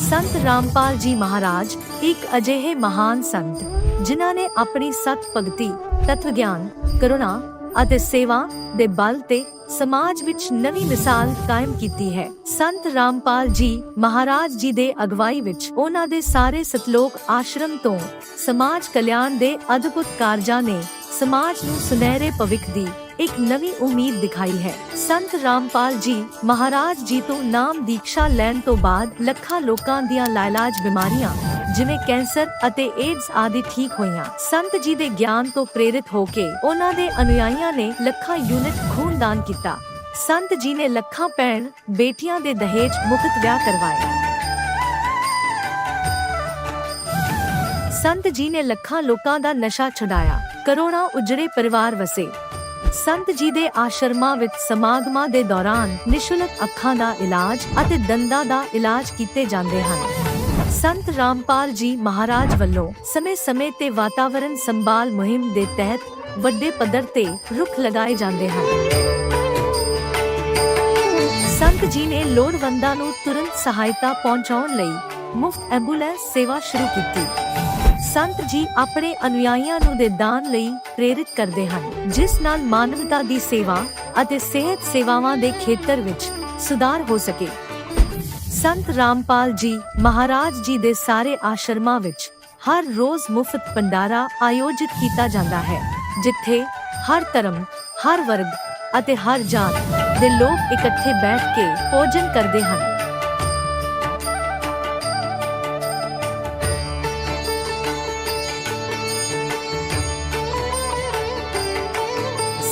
ਸੰਤ ਰਾਮਪਾਲ ਜੀ ਮਹਾਰਾਜ ਇੱਕ ਅਜਿਹੇ ਮਹਾਨ ਸੰਤ ਜਿਨ੍ਹਾਂ ਨੇ ਆਪਣੀ ਸਤ ਭਗਤੀ, ਤਤਵ ਗਿਆਨ, ਕਰੁਣਾ ਅਤੇ ਸੇਵਾ ਦੇ ਬਲ ਤੇ ਸਮਾਜ ਵਿੱਚ ਨਵੀਂ ਮਿਸਾਲ ਕਾਇਮ ਕੀਤੀ ਹੈ। ਸੰਤ ਰਾਮਪਾਲ ਜੀ ਮਹਾਰਾਜ ਜੀ ਦੇ ਅਗਵਾਈ ਵਿੱਚ ਉਹਨਾਂ ਦੇ ਸਾਰੇ ਸਤਲੋਕ ਆਸ਼ਰਮ ਤੋਂ ਸਮਾਜ ਕਲਿਆਣ ਦੇ ਅਦਭੁਤ ਕਾਰਜਾਂ ਨੇ ਸਮਾਜ ਨੂੰ ਸੁਨਹਿਰੇ ਭਵਿੱਖ ਦੀ ਇੱਕ ਨਵੀਂ ਉਮੀਦ ਦਿਖਾਈ ਹੈ। ਸੰਤ ਰਾਮਪਾਲ ਜੀ ਮਹਾਰਾਜ ਜੀ ਤੋਂ ਨਾਮ ਦੀਕਸ਼ਾ ਲੈਣ ਤੋਂ ਬਾਅਦ ਲੱਖਾਂ ਲੋਕਾਂ ਦੀਆਂ ਲਾਇਲਾਜ ਬਿਮਾਰੀਆਂ ਜਿਵੇਂ ਕੈਂਸਰ ਅਤੇ ਏਡਜ਼ ਆਦਿ ਠੀਕ ਹੋਈਆਂ। ਸੰਤ ਜੀ ਦੇ ਗਿਆਨ ਤੋਂ ਪ੍ਰੇਰਿਤ ਹੋ ਕੇ ਉਹਨਾਂ ਦੇ ਅਨੁਯਾਈਆਂ ਨੇ ਲੱਖਾਂ ਯੂਨਿਟ ਖੂਨ ਦਾਨ ਕੀਤਾ। ਸੰਤ ਜੀ ਨੇ ਲੱਖਾਂ ਭੈਣ ਬੇਟੀਆਂ ਦੇ ਦਹੇਜ ਮੁਕਤ ਵਿਆਹ ਕਰਵਾਏ। ਸੰਤ ਜੀ ਨੇ ਲੱਖਾਂ ਲੋਕਾਂ ਦਾ ਨਸ਼ਾ ਛੁਡਾਇਆ, ਕਰੋੜਾਂ ਉਜੜੇ ਪਰਿਵਾਰ ਵਸੇ। ਸੰਤ ਜੀ ਦੇ ਆਸ਼ਰਮਾਂ ਵਿੱਚ ਸਮਾਗਮਾਂ ਦੇ ਦੌਰਾਨ ਨਿਸ਼ੁਲਕ ਅੱਖਾਂ ਦਾ ਇਲਾਜ ਅਤੇ ਦੰਦਾਂ ਦਾ ਇਲਾਜ ਕੀਤੇ ਜਾਂਦੇ ਹਨ। ਸੰਤ ਰਾਮਪਾਲ ਜੀ ਮਹਾਰਾਜ ਵੱਲੋਂ ਸਮੇਂ-ਸਮੇਂ ਤੇ ਵਾਤਾਵਰਣ ਸੰਭਾਲ ਮੁਹਿੰਮ ਦੇ ਤਹਿਤ ਵੱਡੇ ਪੱਧਰ ਤੇ ਰੁੱਖ ਲਗਾਏ ਜਾਂਦੇ ਹਨ। ਸੰਤ ਜੀ ਨੇ ਲੋੜਵੰਦਾਂ ਨੂੰ ਤੁਰੰਤ ਸਹਾਇਤਾ ਪਹੁੰਚਾਉਣ ਲਈ ਮੁਫਤ ਐਂਬੂਲੈਂਸ ਸੇਵਾ ਸ਼ੁਰੂ ਕੀਤੀ। ਸੰਤ ਜੀ ਆਪਣੇ ਅਨੁਯਾਈਆਂ ਨੂੰ ਦੇ ਦਾਨ ਲਈ ਪ੍ਰੇਰਿਤ ਕਰਦੇ ਹਨ, ਜਿਸ ਨਾਲ ਮਾਨਵਤਾ ਦੀ ਸੇਵਾ ਅਤੇ ਸਿਹਤ ਸੇਵਾਵਾਂ ਦੇ ਖੇਤਰ ਵਿੱਚ ਸੁਧਾਰ ਹੋ ਸਕੇ। ਸੰਤ ਰਾਮਪਾਲ ਜੀ ਮਹਾਰਾਜ ਜੀ ਦੇ ਸਾਰੇ ਆਸ਼ਰਮਾਂ ਵਿੱਚ ਹਰ ਰੋਜ਼ ਮੁਫਤ ਭੰਡਾਰਾ ਆਯੋਜਿਤ ਕੀਤਾ ਜਾਂਦਾ ਹੈ, ਜਿੱਥੇ ਹਰ ਧਰਮ, ਹਰ ਵਰਗ ਅਤੇ ਹਰ ਜਾਤ ਦੇ ਲੋਕ ਇਕੱਠੇ ਬੈਠ ਕੇ ਭੋਜਨ ਕਰਦੇ ਹਨ।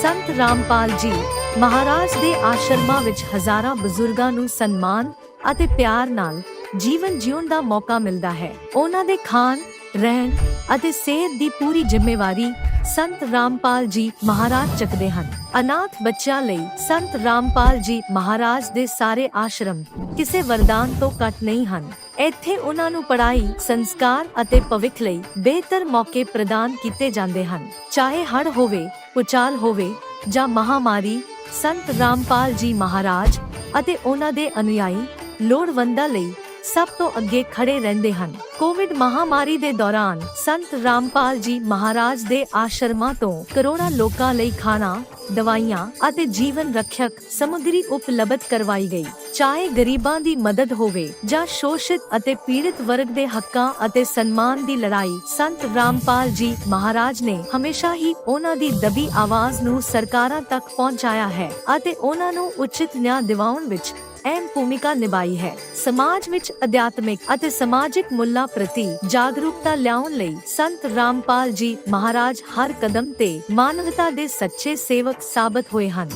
ਸੰਤ ਰਾਮਪਾਲ ਜੀ ਮਹਾਰਾਜ ਦੇ ਆਸ਼ਰਮਾਂ ਵਿੱਚ ਹਜ਼ਾਰਾਂ ਬਜ਼ੁਰਗਾਂ ਨੂੰ ਸਨਮਾਨ ਅਤੇ ਪਿਆਰ ਨਾਲ ਜੀਵਨ ਜਿਉਣ ਦਾ ਮੌਕਾ ਮਿਲਦਾ ਹੈ। ਉਹਨਾਂ ਦੇ ਖਾਣ, ਰਹਿਣ ਅਤੇ ਸਿਹਤ ਦੀ ਪੂਰੀ ਜ਼ਿੰਮੇਵਾਰੀ ਸੰਤ ਰਾਮਪਾਲ ਜੀ ਮਹਾਰਾਜ ਚੱਕਦੇ ਹਨ। ਅਨਾਥ ਬੱਚਿਆਂ ਲਈ ਸੰਤ ਰਾਮਪਾਲ ਜੀ ਮਹਾਰਾਜ ਦੇ ਸਾਰੇ ਆਸ਼ਰਮ ਕਿਸੇ ਵਰਦਾਨ ਤੋਂ ਘੱਟ ਨਹੀਂ ਹਨ। ਇੱਥੇ ਉਹਨਾਂ ਨੂੰ ਪੜ੍ਹਾਈ, ਸੰਸਕਾਰ ਅਤੇ ਭਵਿੱਖ ਲਈ ਬਿਹਤਰ ਮੌਕੇ ਪ੍ਰਦਾਨ ਕੀਤੇ ਜਾਂਦੇ ਹਨ। ਚਾਹੇ ਹੜ੍ਹ ਹੋਵੇ, ਭੂਚਾਲ ਹੋਵੇ ਜਾਂ ਮਹਾਮਾਰੀ, ਸੰਤ ਰਾਮਪਾਲ ਜੀ ਮਹਾਰਾਜ ਅਤੇ ਉਹਨਾਂ ਦੇ ਅਨੁਯਾਈ ਲੋੜਵੰਦਾਂ ਲਈ ਸਭ ਤੋਂ ਅੱਗੇ ਖੜੇ ਰਹਿੰਦੇ ਹਨ। ਕੋਵਿਡ ਮਹਾਮਾਰੀ ਦੇ ਦੌਰਾਨ ਸੰਤ ਰਾਮਪਾਲ ਜੀ ਮਹਾਰਾਜ ਦੇ ਆਸ਼ਰਮਾਂ ਤੋਂ ਕਰੋੜਾਂ ਲੋਕਾਂ ਲਈ ਖਾਣਾ, ਦਵਾਈਆਂ ਅਤੇ ਜੀਵਨ ਰੱਖਿਅਕ ਸਮੱਗਰੀ ਉਪਲਬਧ ਕਰਵਾਈ ਗਈ। ਚਾਹੇ ਗਰੀਬਾਂ ਦੀ ਮਦਦ ਹੋਵੇ ਜਾਂ ਸ਼ੋਸ਼ਿਤ ਅਤੇ ਪੀੜਿਤ ਵਰਗ ਦੇ ਹੱਕਾਂ ਅਤੇ ਸਨਮਾਨ ਦੀ ਲੜਾਈ, ਸੰਤ ਰਾਮਪਾਲ ਜੀ ਮਹਾਰਾਜ ਨੇ ਹਮੇਸ਼ਾ ਹੀ ਉਹਨਾਂ ਦੀ ਦਬੀ ਆਵਾਜ਼ ਨੂੰ ਸਰਕਾਰਾਂ ਤੱਕ ਪਹੁੰਚਾਇਆ ਹੈ ਅਤੇ ਉਹਨਾਂ ਨੂੰ ਉਚਿਤ ਨਿਆਂ ਦਿਵਾਉਣ ਵਿੱਚ ਅਹਿਮ ਭੂਮਿਕਾ ਨਿਭਾਈ ਹੈ। ਸਮਾਜ ਵਿੱਚ ਅਧਿਆਤਮਿਕ ਅਤੇ ਸਮਾਜਿਕ ਮੁੱਲਾਂ ਪ੍ਰਤੀ ਜਾਗਰੂਕਤਾ ਲਿਆਉਣ ਲਈ ਸੰਤ ਰਾਮਪਾਲ ਜੀ ਮਹਾਰਾਜ ਹਰ ਕਦਮ ਤੇ ਮਾਨਵਤਾ ਦੇ ਸੱਚੇ ਸੇਵਕ ਸਾਬਤ ਹੋਏ ਹਨ।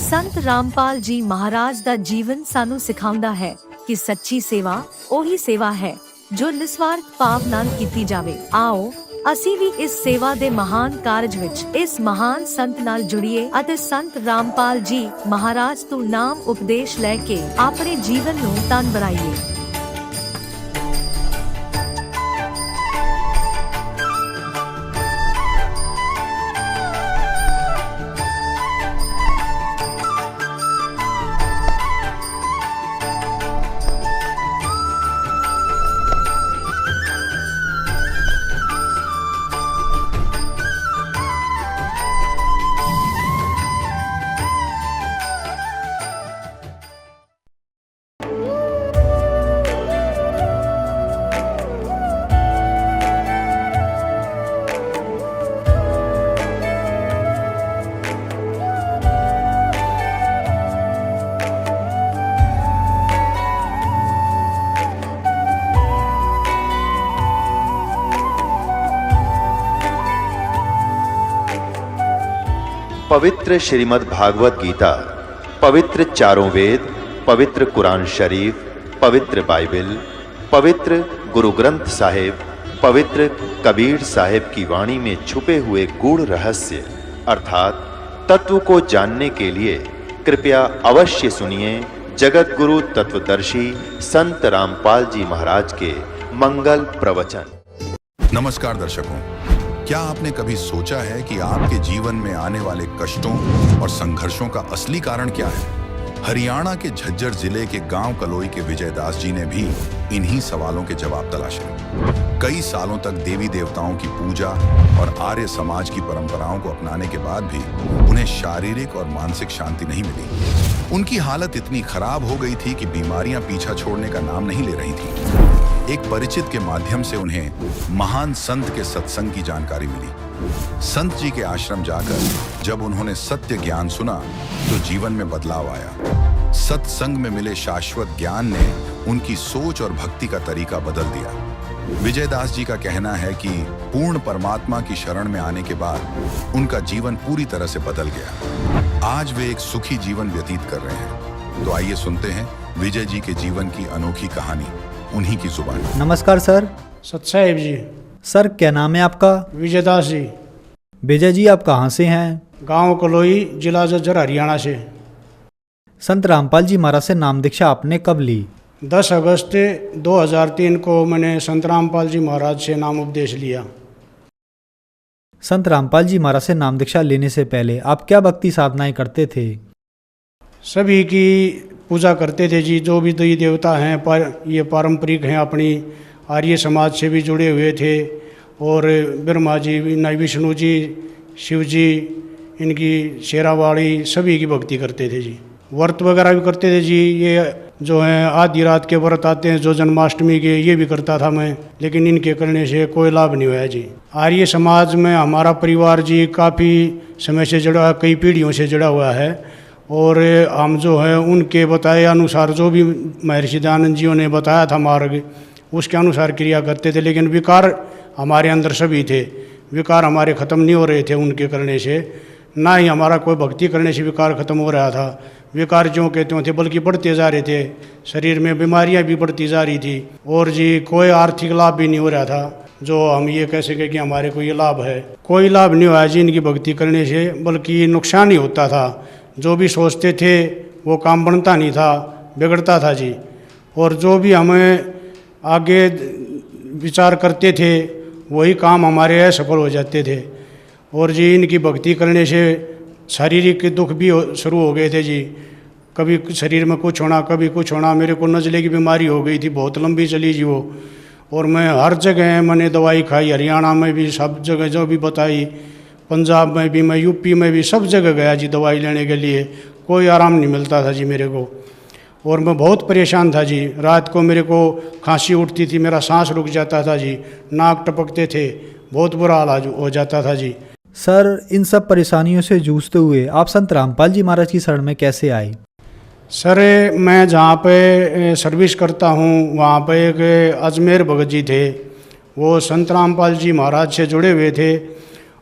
ਸੰਤ ਰਾਮਪਾਲ ਜੀ ਮਹਾਰਾਜ ਦਾ ਜੀਵਨ ਸਾਨੂੰ ਸਿਖਾਉਂਦਾ ਹੈ ਕਿ ਸੱਚੀ ਸੇਵਾ ਉਹੀ ਸੇਵਾ ਹੈ ਜੋ ਨਿਸਵਾਰਥ ਭਾਵ ਨਾਲ ਕੀਤੀ ਜਾਵੇ। ਆਓ ਅਸੀਂ ਵੀ ਇਸ ਸੇਵਾ ਦੇ ਮਹਾਨ ਕਾਰਜ ਵਿੱਚ ਇਸ ਮਹਾਨ ਸੰਤ ਨਾਲ ਜੁੜੀਏ ਅਤੇ ਸੰਤ ਰਾਮਪਾਲ ਜੀ ਮਹਾਰਾਜ ਤੋਂ ਨਾਮ ਉਪਦੇਸ਼ ਲੈ ਕੇ ਆਪਣੇ ਜੀਵਨ ਨੂੰ ਧਨ ਬਣਾਈਏ। पवित्र श्रीमद् भागवत गीता, पवित्र चारों वेद, पवित्र कुरान शरीफ, पवित्र बाइबल, पवित्र गुरु ग्रंथ साहिब, पवित्र कबीर साहिब की वाणी में छुपे हुए गूढ़ रहस्य अर्थात तत्व को जानने के लिए कृपया अवश्य सुनिए जगत गुरु तत्वदर्शी संत रामपाल जी महाराज के मंगल प्रवचन। नमस्कार दर्शकों, क्या आपने कभी सोचा है कि आपके जीवन में आने वाले कष्टों और संघर्षों का असली कारण क्या है? हरियाणा के झज्जर जिले के गांव कलोई के विजयदास जी ने भी इन्हीं सवालों के जवाब तलाशे। कई सालों तक देवी देवताओं की पूजा और आर्य समाज की परंपराओं को अपनाने के बाद भी उन्हें शारीरिक और मानसिक शांति नहीं मिली। उनकी हालत इतनी खराब हो गई थी कि बीमारियां पीछा छोड़ने का नाम नहीं ले रही थी। एक परिचित के माध्यम से उन्हें महान संत के सत्संग की जानकारी मिली। संत जी के आश्रम जाकर जब उन्होंने सत्य ज्ञान सुना तो जीवन में बदलाव आया। सत्संग में मिले शाश्वत ज्ञान ने उनकी सोच और भक्ति का तरीका बदल दिया। विजयदास जी का कहना है कि पूर्ण परमात्मा की शरण में आने के बाद उनका जीवन पूरी तरह से बदल गया। आज वे एक सुखी जीवन व्यतीत कर रहे हैं। तो आइए सुनते हैं विजय जी के जीवन की अनोखी कहानी उन्हीं की जुबान। नमस्कार सर। सतसाहिब जी। सर क्या नाम है आपका? विजयदास जी। विजय जी आप कहाँ से हैं? गांव कलोई, जिला झज्जर, हरियाणा से। संत रामपाल जी महाराज से नाम दीक्षा आपने कब ली? 10 अगस्त 2003 को मैंने संत रामपाल जी महाराज से नाम उपदेश लिया। संत रामपाल जी महाराज से नाम दीक्षा लेने से पहले आप क्या भक्ति साधनाएं करते थे? सभी की पूजा करते थे जी। जो भी देवी देवता हैं ये पारंपरिक हैं, अपनी आर्य समाज से भी जुड़े हुए थे। और ब्रह्मा जी, विष्णु जी, शिव जी, इनकी शेरावाड़ी, सभी की भक्ति करते थे जी। व्रत वगैरह भी करते थे जी। ये जो है आधी रात के व्रत आते हैं जो जन्माष्टमी के, ये भी करता था मैं, लेकिन इनके करने से कोई लाभ नहीं हुआ जी। आर्य समाज में हमारा परिवार जी काफ़ी समय से जुड़ा, कई पीढ़ियों से जुड़ा हुआ है। और हम जो है उनके बताए अनुसार, जो भी महर्षि दयानंद जियों ने बताया था मार्ग, उसके अनुसार क्रिया करते थे। लेकिन विकार हमारे अंदर सभी थे। विकार हमारे ख़त्म नहीं हो रहे थे उनके करने से, ना ही हमारा कोई भक्ति करने से विकार ख़त्म हो रहा था। विकार जो कहते थे बल्कि बढ़ते जा रहे थे। शरीर में बीमारियां भी बढ़ती जा रही थी। और जी कोई आर्थिक लाभ भी नहीं हो रहा था जो हम ये कह सके कि हमारे को ये लाभ है। कोई लाभ नहीं हुआ जी इनकी भक्ति करने से, बल्कि नुकसान ही होता था। जो भी सोचते थे वो काम बनता नहीं था, बिगड़ता था जी। और जो भी हमें आगे विचार करते थे वही काम हमारे असफल हो जाते थे। और जी इनकी भक्ति करने से शारीरिक दुख भी शुरू हो गए थे जी। कभी शरीर में कुछ होना, कभी कुछ होना। मेरे को नज़ले की बीमारी हो गई थी, बहुत लंबी चली जी वो। और मैं हर जगह मैंने दवाई खाई, हरियाणा में भी सब जगह जो भी बताई, पंजाब में भी, मैं यूपी में भी, सब जगह गया जी दवाई लेने के लिए। कोई आराम नहीं मिलता था जी मेरे को। और मैं बहुत परेशान था जी। रात को मेरे को खांसी उठती थी, मेरा सांस रुक जाता था जी, नाक टपकते थे, बहुत बुरा हाल हो जाता था जी। सर इन सब परेशानियों से जूझते हुए आप संत रामपाल जी महाराज की शरण में कैसे आए? सर मैं जहाँ पे सर्विस करता हूँ वहाँ पे एक अजमेर भगत जी थे। वो संत रामपाल जी महाराज से जुड़े हुए थे।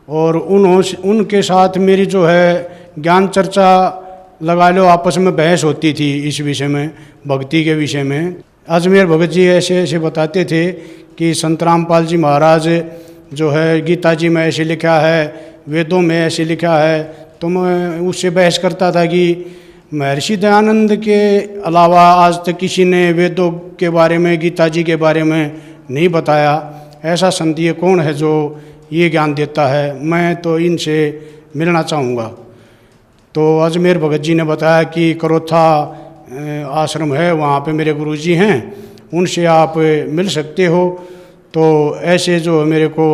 और उनके साथ मेरी जो है ज्ञान चर्चा लगा लो, आपस में बहस होती थी इस विषय में, भक्ति के विषय में। अजमेर भगत जी ऐसे ऐसे बताते थे कि संत रामपाल जी महाराज जो है गीता जी में ऐसे लिखा है, वेदों में ऐसे लिखा है। तो मैं उससे बहस करता था कि महर्षि दयानंद के अलावा आज तक किसी ने वेदों के बारे में, गीता जी के बारे में नहीं बताया। ऐसा संत ये कौन है जो ये ज्ञान देता है? मैं तो इनसे मिलना चाहूँगा। तो अजमेर भगत जी ने बताया कि करोथा आश्रम है, वहाँ पे मेरे गुरुजी हैं, उनसे आप मिल सकते हो। तो ऐसे जो मेरे को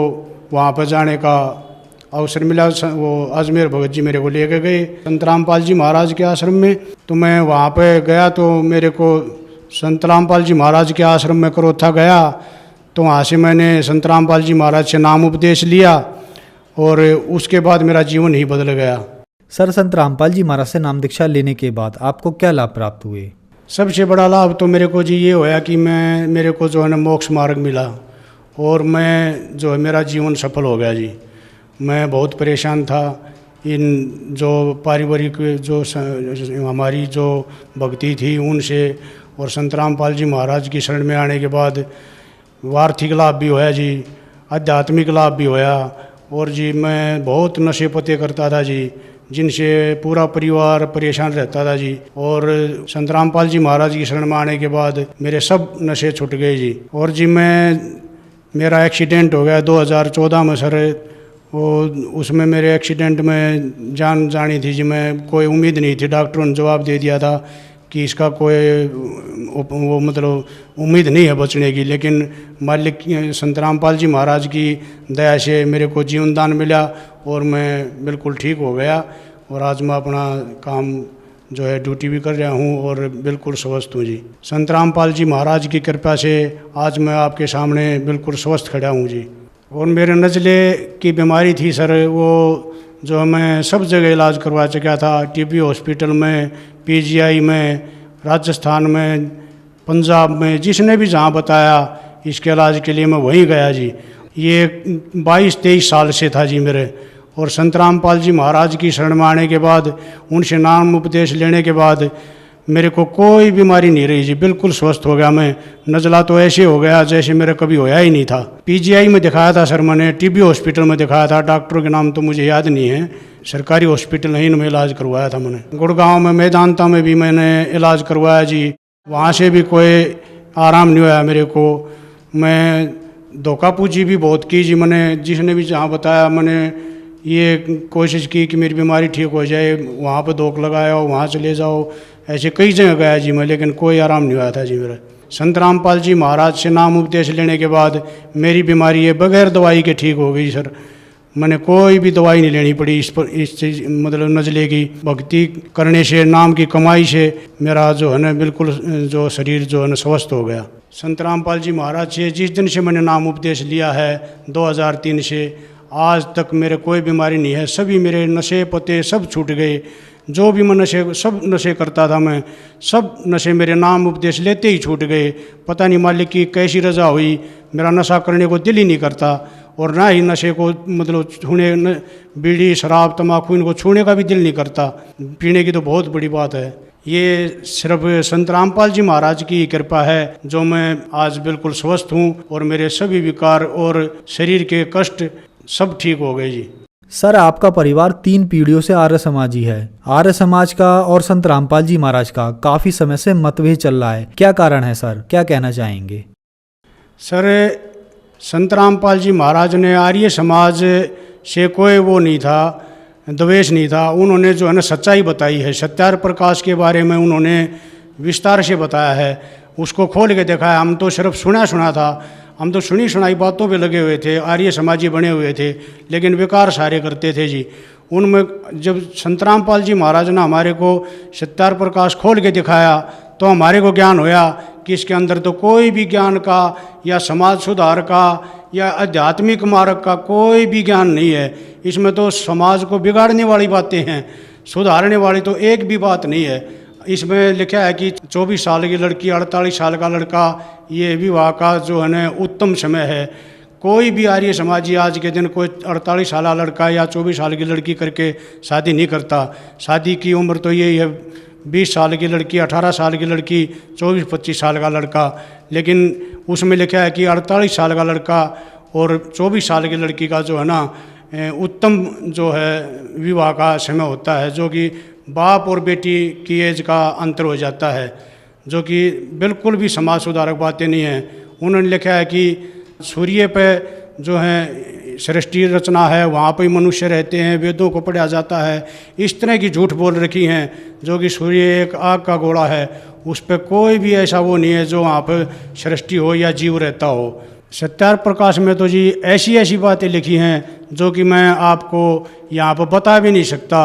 वहाँ पर जाने का अवसर मिला। वो अजमेर भगत जी मेरे को लेके गए संत रामपाल जी महाराज के आश्रम में। तो मैं वहाँ पे गया तो मेरे को संत रामपाल जी महाराज के आश्रम में करोथा गया। तो वहाँ से मैंने संत रामपाल जी महाराज से नाम उपदेश लिया और उसके बाद मेरा जीवन ही बदल गया। सर संत रामपाल जी महाराज से नाम दीक्षा लेने के बाद आपको क्या लाभ प्राप्त हुए? सबसे बड़ा लाभ तो मेरे को जी ये होया कि मेरे को जो है ना मोक्ष मार्ग मिला। और मैं जो है मेरा जीवन सफल हो गया जी। मैं बहुत परेशान था। इन जो पारिवारिक जो हमारी जो भक्ति थी उनसे और संत रामपाल जी महाराज की शरण में आने के बाद आर्थिक लाभ भी होया जी, आध्यात्मिक लाभ भी होया। और जी मैं बहुत नशे पते करता था जी, जिनसे पूरा परिवार परेशान रहता था जी। और संत रामपाल जी महाराज की शरण में आने के बाद मेरे सब नशे छूट गए जी। और जी मेरा एक्सीडेंट हो गया 2014 में सर। वो उसमें मेरे एक्सीडेंट में जान जानी थी जी। मैं कोई उम्मीद नहीं थी, डॉक्टरों ने जवाब दे दिया था कि इसका कोई वो मतलब उम्मीद नहीं है बचने की। लेकिन मालिक संत रामपाल जी महाराज की दया से मेरे को जीवन दान मिला और मैं बिल्कुल ठीक हो गया। और आज मैं अपना काम जो है ड्यूटी भी कर रहा हूँ और बिल्कुल स्वस्थ हूँ जी। संत रामपाल जी महाराज की कृपा से आज मैं आपके सामने बिल्कुल स्वस्थ खड़ा हूँ जी। और मेरे नज़ले की बीमारी थी सर, वो जो मैं सब जगह इलाज करवा चुका था, टीबी हॉस्पिटल में, पीजीआई में, राजस्थान में, पंजाब में, जिसने भी जहाँ बताया इसके इलाज के लिए मैं वहीं गया जी। ये 22-23 साल से था जी मेरे। और संत रामपाल जी महाराज की शरण में आने के बाद, उनसे नाम उपदेश लेने के बाद मेरे को कोई बीमारी नहीं रही जी, बिल्कुल स्वस्थ हो गया मैं। नज़ला तो ऐसे हो गया जैसे मेरा कभी होया ही नहीं था। पीजीआई में दिखाया था सर मैंने, टीबी हॉस्पिटल में दिखाया था, डॉक्टरों के नाम तो मुझे याद नहीं है, सरकारी हॉस्पिटल नहीं में इलाज करवाया था मैंने। गुड़गांव में, मैदानता में भी मैंने इलाज करवाया जी, वहाँ से भी कोई आराम नहीं हुआ मेरे को। मैं धोखा पूजी भी बहुत की जी मैंने, जिसने भी जहाँ बताया मैंने ये कोशिश की कि मेरी बीमारी ठीक हो जाए, वहाँ पर धोख लगाया हो, वहाँ चले जाओ, ऐसे कई जगह गया जी मैं, लेकिन कोई आराम नहीं हुआ था जी मेरा। संत रामपाल जी महाराज से नाम उपदेश लेने के बाद मेरी बीमारी ये बगैर दवाई के ठीक हो गई सर। मैंने कोई भी दवाई नहीं लेनी पड़ी इस चीज मतलब नज़ले की भक्ति करने से, नाम की कमाई से मेरा जो है ना बिल्कुल जो शरीर जो है ना स्वस्थ हो गया। संत रामपाल जी महाराज से जिस दिन से मैंने नाम उपदेश लिया है 2003 से आज तक मेरे कोई बीमारी नहीं है। सभी मेरे नशे पते सब छूट गए, जो भी मैं नशे सब नशे करता था मैं, सब नशे मेरे नाम उपदेश लेते ही छूट गए। पता नहीं मालिक की कैसी रजा हुई, मेरा नशा करने को दिल ही नहीं करता और ना ही नशे को मतलब छूने, बीड़ी शराब तम्बाकू इनको छूने का भी दिल नहीं करता। पीने की तो बहुत बड़ी बात है। ये सिर्फ संत रामपाल जी महाराज की कृपा है जो मैं आज बिल्कुल स्वस्थ हूँ और मेरे सभी विकार और शरीर के कष्ट सब ठीक हो गए जी। सर, आपका परिवार 3 पीढ़ियों से आर्य समाजी है। आर्य समाज का और संत रामपाल जी महाराज का काफी समय से मतभेद चल रहा है, क्या कारण है सर, क्या कहना चाहेंगे? सर, संत रामपाल जी महाराज ने आर्य समाज से कोई वो नहीं था, द्वेष नहीं था। उन्होंने जो है ना सच्चाई बताई है, सत्यार्थ प्रकाश के बारे में उन्होंने विस्तार से बताया है, उसको खोल के देखा है। हम तो सिर्फ सुना था, हम तो सुनी सुनाई बातों पे लगे हुए थे, आर्य समाजी बने हुए थे, लेकिन विकार सारे करते थे जी। उनमें जब संत रामपाल जी महाराज ने हमारे को सत्यार्थ प्रकाश खोल के दिखाया तो हमारे को ज्ञान होया कि इसके अंदर तो कोई भी ज्ञान का या समाज सुधार का या आध्यात्मिक मार्ग का कोई भी ज्ञान नहीं है। इसमें तो समाज को बिगाड़ने वाली बातें हैं, सुधारने वाली तो एक भी बात नहीं है। इसमें लिखा है कि 24 साल की लड़की 48 साल का लड़का, ये विवाह का जो है ना उत्तम समय है। कोई भी आर्य समाजी आज के दिन कोई 48 साल लड़का या 24 साल की लड़की करके शादी नहीं करता। शादी की उम्र तो यही है 20 साल की लड़की, 18 साल की लड़की, 24-25 साल का लड़का। लेकिन उसमें लिखा है कि 48 साल का लड़का और 24 साल की लड़की का जो है ना उत्तम जो है विवाह का समय होता है, जो कि बाप और बेटी की एज का अंतर हो जाता है, जो कि बिल्कुल भी समाज सुधारक बातें नहीं हैं। उन्होंने लिखा है कि सूर्य पे जो है सृष्टि रचना है, वहाँ पर ही मनुष्य रहते हैं, वेदों को पढ़ा जाता है। इस तरह की झूठ बोल रखी हैं, जो कि सूर्य एक आग का गोला है, उस पर कोई भी ऐसा वो नहीं है जो वहाँ पर सृष्टि हो या जीव रहता हो। सत्यार्थ प्रकाश में तो जी ऐसी ऐसी बातें लिखी हैं जो कि मैं आपको यहाँ पर बता भी नहीं सकता।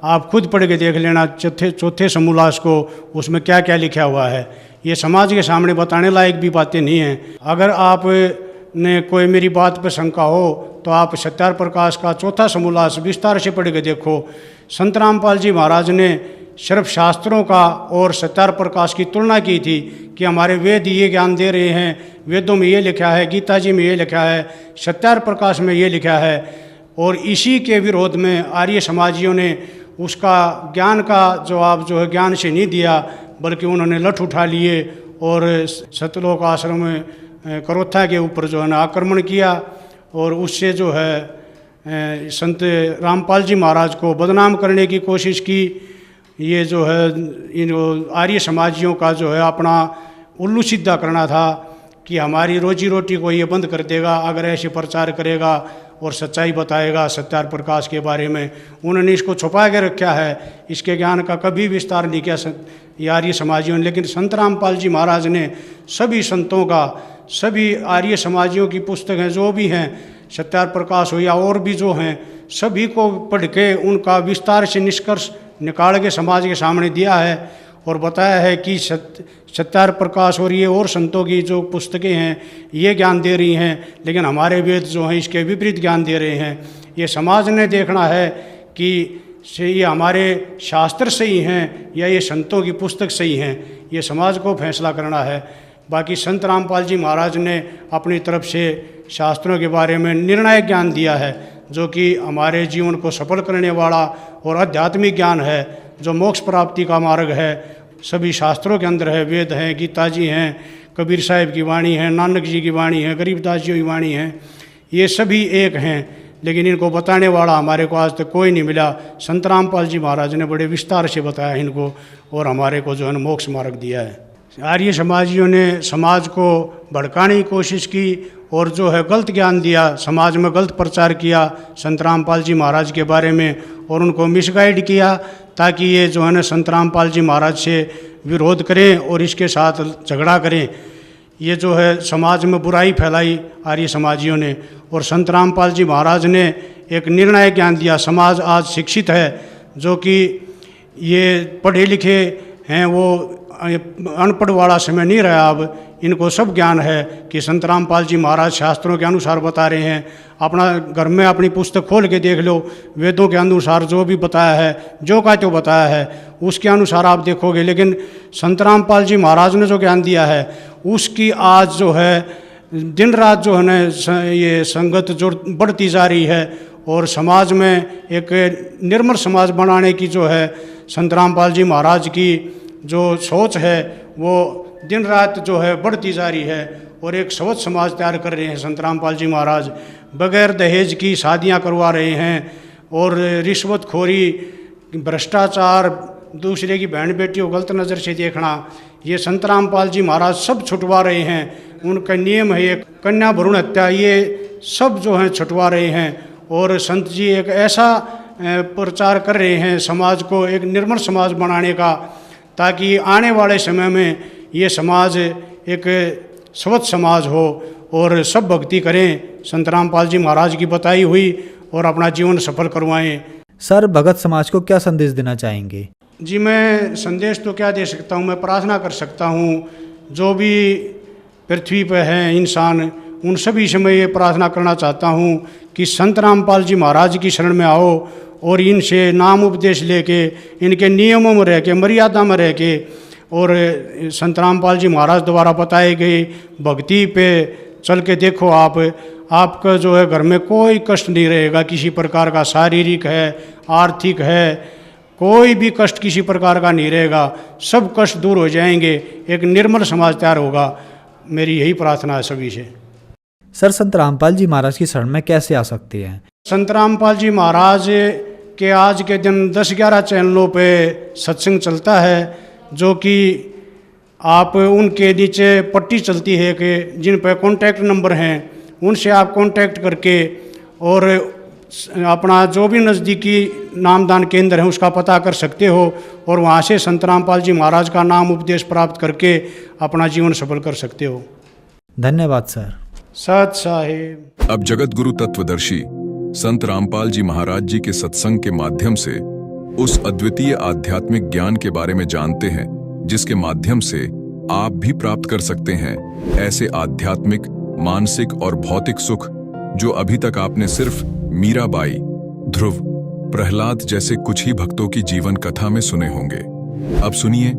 आप खुद पढ़ के देख लेना चौथे समूलास को, उसमें क्या क्या लिखा हुआ है। ये समाज के सामने बताने लायक भी बातें नहीं हैं। अगर आप ने कोई मेरी बात पर शंका हो तो आप सत्यार्थ प्रकाश का चौथा समूलास विस्तार से पढ़ के देखो। संत रामपाल जी महाराज ने सिर्फ शास्त्रों का और सत्यार्थ प्रकाश की तुलना की थी कि हमारे वेद ये ज्ञान दे रहे हैं, वेदों में ये लिखा है, गीता जी में ये लिखा है, सत्यार्थ प्रकाश में ये लिखा है। और इसी के विरोध में आर्य समाजियों ने उसका ज्ञान का जवाब जो है ज्ञान से नहीं दिया, बल्कि उन्होंने लठ उठा लिए और सतलोक आश्रम में करोत्था के ऊपर जो है ना आक्रमण किया और उससे जो है संत रामपाल जी महाराज को बदनाम करने की कोशिश की। ये जो है इन आर्य समाजियों का जो है अपना उल्लू सीधा करना था कि हमारी रोजी रोटी को ये बंद कर देगा अगर ऐसे प्रचार करेगा और सच्चाई बताएगा सत्यार प्रकाश के बारे में। उन्होंने इसको छुपा के रखा है, इसके ज्ञान का कभी विस्तार नहीं किया ये आर्य समाजियों ने। लेकिन संत रामपाल जी महाराज ने सभी संतों का, सभी आर्य समाजियों की पुस्तकें जो भी हैं, सत्यार प्रकाश हो या और भी जो हैं, सभी को पढ़ के उनका विस्तार से निष्कर्ष निकाल के समाज के सामने दिया है और बताया है कि सत्यार प्रकाश और ये और संतों की जो पुस्तकें हैं ये ज्ञान दे रही हैं, लेकिन हमारे वेद जो हैं इसके विपरीत ज्ञान दे रहे हैं। ये समाज ने देखना है कि ये हमारे शास्त्र सही हैं या ये संतों की पुस्तक सही हैं, ये समाज को फैसला करना है। बाकी संत रामपाल जी महाराज ने अपनी तरफ से शास्त्रों के बारे में निर्णायक ज्ञान दिया है, जो कि हमारे जीवन को सफल करने वाला और आध्यात्मिक ज्ञान है, जो मोक्ष प्राप्ति का मार्ग है। सभी शास्त्रों के अंदर है, वेद हैं, गीता जी हैं, कबीर साहिब की वाणी है, नानक जी की वाणी है, गरीबदास जी की वाणी है, ये सभी एक हैं, लेकिन इनको बताने वाला हमारे को आज तक कोई नहीं मिला। संत रामपाल जी महाराज ने बड़े विस्तार से बताया इनको और हमारे को जो है मोक्ष मार्ग दिया है। आर्य समाजियों ने समाज को भड़काने की कोशिश की और जो है गलत ज्ञान दिया, समाज में गलत प्रचार किया संत रामपाल जी महाराज के बारे में और उनको मिसगाइड किया, ताकि ये जो है ना संत रामपाल जी महाराज से विरोध करें और इसके साथ झगड़ा करें। ये जो है समाज में बुराई फैलाई आर्य समाजियों ने। और संत रामपाल जी महाराज ने एक निर्णायक ज्ञान दिया। समाज आज शिक्षित है, जो कि ये पढ़े लिखे हैं, वो अनपढ़ वाला समय नहीं रहा। अब इनको सब ज्ञान है कि संत रामपाल जी महाराज शास्त्रों के अनुसार बता रहे हैं। अपना घर में अपनी पुस्तक खोल के देख लो, वेदों के अनुसार जो भी बताया है, जो का जो बताया है उसके अनुसार आप देखोगे। लेकिन संत रामपाल जी महाराज ने जो ज्ञान दिया है उसकी आज जो है दिन रात जो है ना ये संगत जो बढ़ती जा रही है और समाज में एक निर्मल समाज बनाने की जो है संत रामपाल जी महाराज की जो सोच है वो दिन रात जो है बढ़ती जा रही है और एक स्वच्छ समाज तैयार कर रहे हैं संत रामपाल जी महाराज। बगैर दहेज की शादियां करवा रहे हैं और रिश्वतखोरी, भ्रष्टाचार, दूसरे की बहन बेटियों को गलत नज़र से देखना, ये संत रामपाल जी महाराज सब छुटवा रहे हैं। उनका नियम है एक कन्या भ्रूण हत्या, ये सब जो है छुटवा रहे हैं। और संत जी एक ऐसा प्रचार कर रहे हैं समाज को एक निर्मल समाज बनाने का, ताकि आने वाले समय में ये समाज एक स्वच्छ समाज हो और सब भक्ति करें, संत रामपाल जी महाराज की बताई हुई, और अपना जीवन सफल करवाएं। सर, भगत समाज को क्या संदेश देना चाहेंगे? जी, मैं संदेश तो क्या दे सकता हूँ, मैं प्रार्थना कर सकता हूँ। जो भी पृथ्वी पर हैं इंसान, उन सभी से मैं ये प्रार्थना करना चाहता हूँ कि संत रामपाल जी महाराज की शरण में आओ और इनसे नाम उपदेश लेके, इनके नियमों में रह के, मर्यादा में रह के, और संत रामपाल जी महाराज द्वारा बताए गए भक्ति पे चल के देखो। आपका जो है घर में कोई कष्ट नहीं रहेगा किसी प्रकार का, शारीरिक है, आर्थिक है, कोई भी कष्ट किसी प्रकार का नहीं रहेगा, सब कष्ट दूर हो जाएंगे, एक निर्मल समाज तैयार होगा। मेरी यही प्रार्थना है सभी से। सर, संत रामपाल जी महाराज की शरण में कैसे आ सकते हैं? संत रामपाल जी महाराज के आज के दिन 10-11 चैनलों पे सत्संग चलता है, जो कि आप उनके नीचे पट्टी चलती है कि जिन पर कॉन्टैक्ट नंबर हैं, उनसे आप कॉन्टैक्ट करके और अपना जो भी नज़दीकी नामदान केंद्र है उसका पता कर सकते हो और वहाँ से संत रामपाल जी महाराज का नाम उपदेश प्राप्त करके अपना जीवन सफल कर सकते हो। धन्यवाद सर। सत साहिब। अब जगत गुरु तत्वदर्शी संत रामपाल जी महाराज जी के सत्संग के माध्यम से उस अद्वितीय आध्यात्मिक ज्ञान के बारे में जानते हैं, जिसके माध्यम से आप भी प्राप्त कर सकते हैं ऐसे आध्यात्मिक, मानसिक और भौतिक सुख जो अभी तक आपने सिर्फ मीराबाई, ध्रुव, प्रहलाद जैसे कुछ ही भक्तों की जीवन कथा में सुने होंगे। अब सुनिए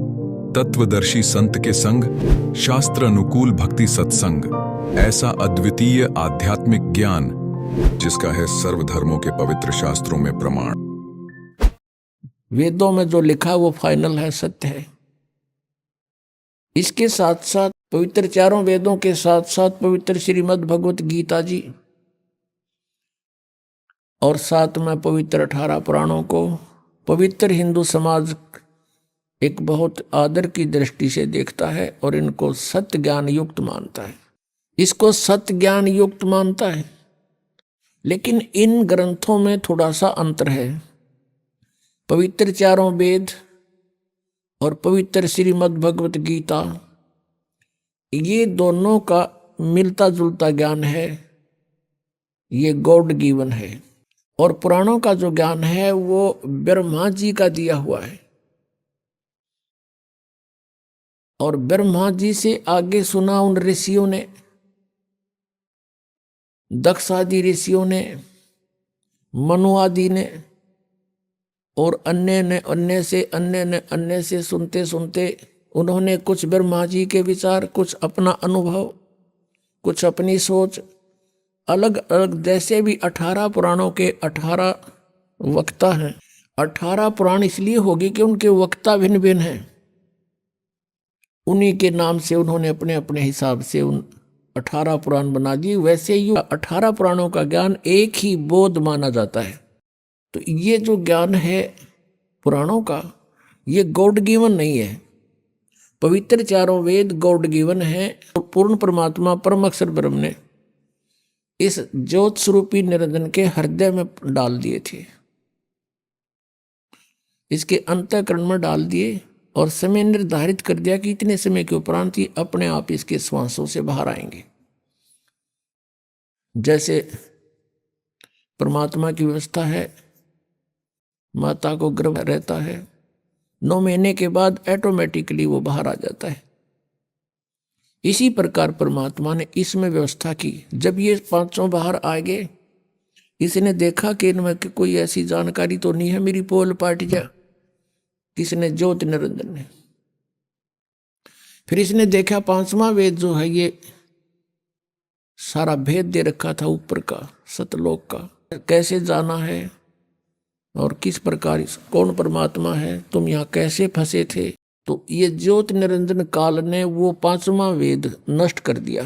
तत्वदर्शी संत के संग शास्त्र अनुकूल भक्ति सत्संग, ऐसा अद्वितीय आध्यात्मिक ज्ञान जिसका है सर्वधर्मों के पवित्र शास्त्रों में प्रमाण। वेदों में जो लिखा वो फाइनल है, सत्य है। इसके साथ साथ पवित्र चारों वेदों के साथ साथ पवित्र श्रीमद् भगवत गीता जी और साथ में पवित्र 18 पुराणों को पवित्र हिंदू समाज एक बहुत आदर की दृष्टि से देखता है और इनको सत्य ज्ञान युक्त मानता है। इसको सत्य ज्ञान युक्त मानता है लेकिन इन ग्रंथों में थोड़ा सा अंतर है। पवित्र चारों वेद और पवित्र श्रीमद् भगवत गीता, ये दोनों का मिलता जुलता ज्ञान है, ये गॉड गिवन है। और पुराणों का जो ज्ञान है वो ब्रह्मा जी का दिया हुआ है, और ब्रह्मा जी से आगे सुना उन ऋषियों ने, दक्ष आदि ऋषियों ने, मनु आदि ने, और अन्य से सुनते सुनते उन्होंने कुछ ब्रह्मा जी के विचार, कुछ अपना अनुभव, कुछ अपनी सोच, अलग अलग, जैसे भी 18 पुराणों के 18 वक्ता हैं। 18 पुराण इसलिए होगी कि उनके वक्ता भिन्न भिन्न हैं, उन्हीं के नाम से उन्होंने अपने अपने हिसाब से उन 18 पुराण बना दिए। वैसे ही 18 पुराणों का ज्ञान एक ही बोध माना जाता है। तो ये जो ज्ञान है पुराणों का, ये गॉड गिवन नहीं है। पवित्र चारों वेद गॉड गिवन है। पूर्ण परमात्मा परम अक्षर ब्रह्म ने इस ज्योत स्वरूपी निरंजन के हृदय में डाल दिए थे, इसके अंतःकरण में डाल दिए, और समय निर्धारित कर दिया कि इतने समय के उपरांत ही अपने आप इसके श्वासों से बाहर आएंगे। जैसे परमात्मा की व्यवस्था है, माता को गर्भ रहता है, 9 महीने के बाद ऑटोमेटिकली वो बाहर आ जाता है। इसी प्रकार परमात्मा ने इसमें व्यवस्था की। जब ये 5 बाहर आ गए, इसने देखा कि इनमें कोई ऐसी जानकारी तो नहीं है मेरी पोल पार्टी जा, किसने? ज्योति निरंजन ने। फिर इसने देखा 5वां वेद जो है ये सारा भेद दे रखा था ऊपर का, सतलोक का, कैसे जाना है और किस प्रकार कौन परमात्मा है, तुम यहाँ कैसे फंसे थे। तो ये ज्योति निरंजन काल ने वो 5वां वेद नष्ट कर दिया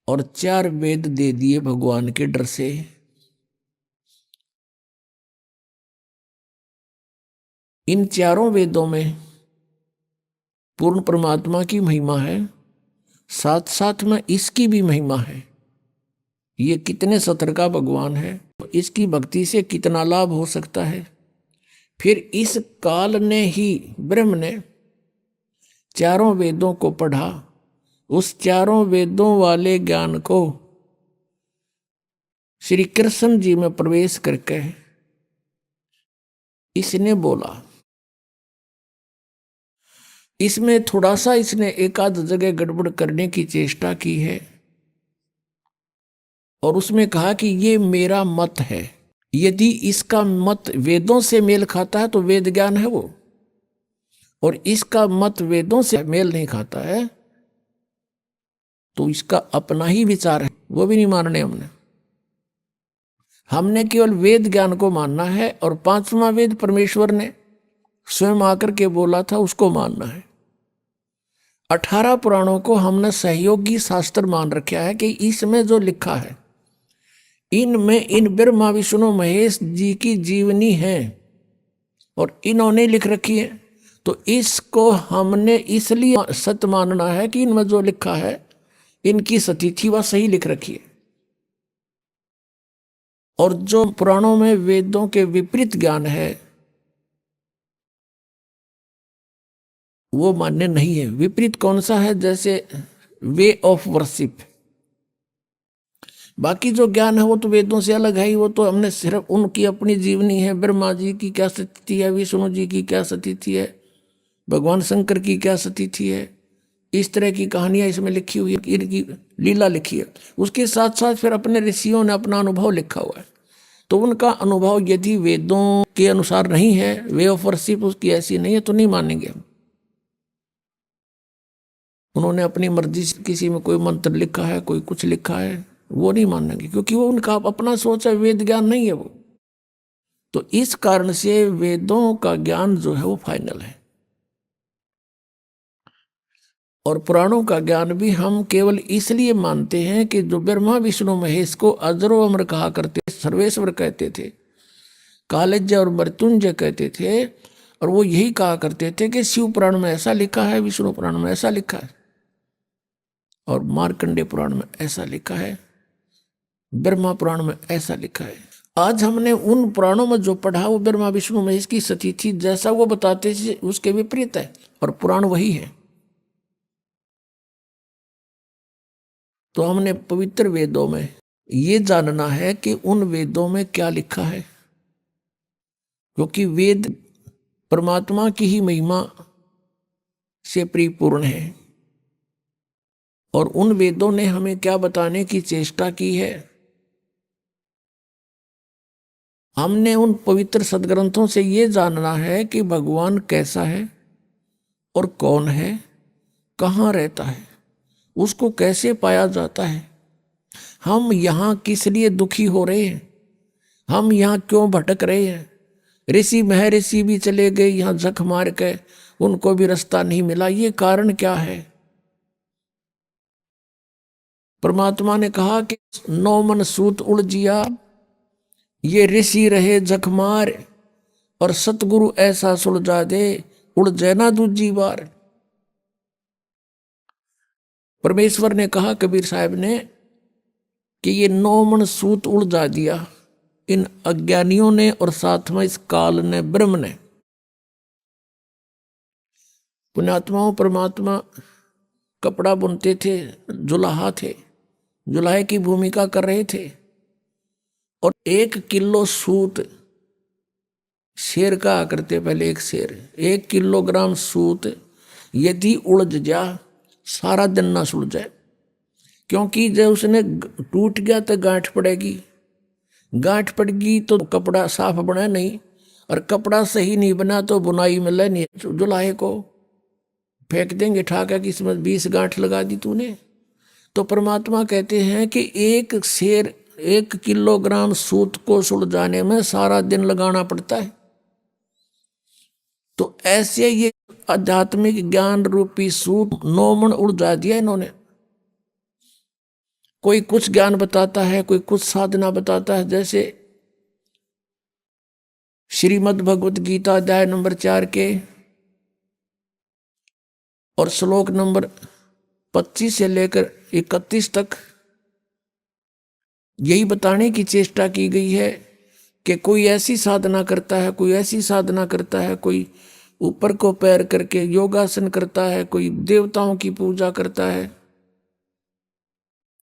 और 4 वेद दे दिए भगवान के डर से। इन 4 वेदों में पूर्ण परमात्मा की महिमा है, साथ साथ में इसकी भी महिमा है। ये कितने सतर का भगवान है, इसकी भक्ति से कितना लाभ हो सकता है। फिर इस काल ने ही ब्रह्म ने 4 वेदों को पढ़ा, उस 4 वेदों वाले ज्ञान को श्री कृष्ण जी में प्रवेश करके इसने बोला। इसमें थोड़ा सा इसने एक आध जगह गड़बड़ करने की चेष्टा की है, और उसमें कहा कि ये मेरा मत है। यदि इसका मत वेदों से मेल खाता है तो वेद ज्ञान है वो, और इसका मत वेदों से मेल नहीं खाता है तो इसका अपना ही विचार है, वो भी नहीं मानने हमने केवल वेद ज्ञान को मानना है, और 5वां वेद परमेश्वर ने स्वयं आकर के बोला था उसको मानना है। 18 पुराणों को हमने सहयोगी शास्त्र मान रखा है कि इसमें जो लिखा है, इनमें इन ब्रह्मा विष्णु महेश जी की जीवनी है और इन्होंने लिख रखी है, तो इसको हमने इसलिए सत्य मानना है कि इनमें जो लिखा है इनकी सतीथि वह सही लिख रखी है। और जो पुराणों में वेदों के विपरीत ज्ञान है वो मान्य नहीं है। विपरीत कौन सा है? जैसे वे ऑफ वर्शिप। बाकी जो ज्ञान है वो तो वेदों से अलग है ही, वो तो हमने सिर्फ उनकी अपनी जीवनी है। ब्रह्मा जी की क्या स्थिति है, विष्णु जी की क्या स्थिति है, भगवान शंकर की क्या स्थिति है, इस तरह की कहानियां इसमें लिखी हुई है, इनकी लीला लिखी है। उसके साथ साथ फिर अपने ऋषियों ने अपना अनुभव लिखा हुआ है, तो उनका अनुभव यदि वेदों के अनुसार नहीं है, वे ऑफ वर्शिप उसकी ऐसी नहीं है, तो नहीं मानेंगे हम। उन्होंने अपनी मर्जी से किसी में कोई मंत्र लिखा है, कोई कुछ लिखा है, वो नहीं मानेंगे, क्योंकि वो उनका अपना सोच है, वेद ज्ञान नहीं है वो। तो इस कारण से वेदों का ज्ञान जो है वो फाइनल है, और पुराणों का ज्ञान भी हम केवल इसलिए मानते हैं कि जो ब्रह्मा विष्णु महेश को अजरो अमर कहा करते, सर्वेश्वर कहते थे, कालज्य और मृत्युंजय कहते थे, और वो यही कहा करते थे कि शिव पुराण में ऐसा लिखा है, विष्णु पुराण में ऐसा लिखा है, और मार्कंडेय पुराण में ऐसा लिखा है। ब्रह्मा पुराण में ऐसा लिखा है। आज हमने उन पुराणों में जो पढ़ा वो ब्रह्मा विष्णु महेश की सती थी, जैसा वो बताते थे उसके विपरीत है, और पुराण वही है। तो हमने पवित्र वेदों में ये जानना है कि उन वेदों में क्या लिखा है, क्योंकि वेद परमात्मा की ही महिमा से परिपूर्ण है। और उन वेदों ने हमें क्या बताने की चेष्टा की है, हमने उन पवित्र सदग्रंथों से ये जानना है कि भगवान कैसा है और कौन है, कहाँ रहता है, उसको कैसे पाया जाता है, हम यहाँ किस लिए दुखी हो रहे हैं, हम यहाँ क्यों भटक रहे हैं। ऋषि महर्षि भी चले गए यहाँ जख मार के, उनको भी रास्ता नहीं मिला, ये कारण क्या है। परमात्मा ने कहा कि 9 मन सूत उलझिया, ये ऋषि रहे जखमार, और सतगुरु ऐसा सुलझा दे उलझे ना दूजी बार। परमेश्वर ने कहा कबीर साहब ने कि ये 9 मन सूत उलझा दिया इन अज्ञानियों ने, और साथ में इस काल ने, ब्रह्म ने। पुण्यात्माओं, परमात्मा कपड़ा बुनते थे, जुलाहा थे, जुलाहे की भूमिका कर रहे थे, और 1 किलो सूत शेर का करते, पहले एक शेर 1 किलोग्राम सूत यदि उलझ जा सारा दिन ना सुलझे, क्योंकि जब उसने टूट गया तो गांठ पड़ेगी, गांठ पड़गी तो कपड़ा साफ बना नहीं, और कपड़ा सही नहीं बना तो बुनाई मिले नहीं। जुलाहे को फेंक देंगे ठाका कि इसमें 20 गांठ लगा दी तूने। तो परमात्मा कहते हैं कि एक शेर 1 किलोग्राम सूत को सुलझाने में सारा दिन लगाना पड़ता है। तो ऐसे ये आध्यात्मिक ज्ञान रूपी सूत 9 मन उलझा दिया इन्होंने। कोई कुछ ज्ञान बताता है, कोई कुछ साधना बताता है। जैसे श्रीमद् भगवत गीता अध्याय नंबर 4 के और श्लोक नंबर 25 से लेकर 31 तक यही बताने की चेष्टा की गई है कि कोई ऐसी साधना करता है, कोई ऐसी साधना करता है, कोई ऊपर को पैर करके योगासन करता है, कोई देवताओं की पूजा करता है,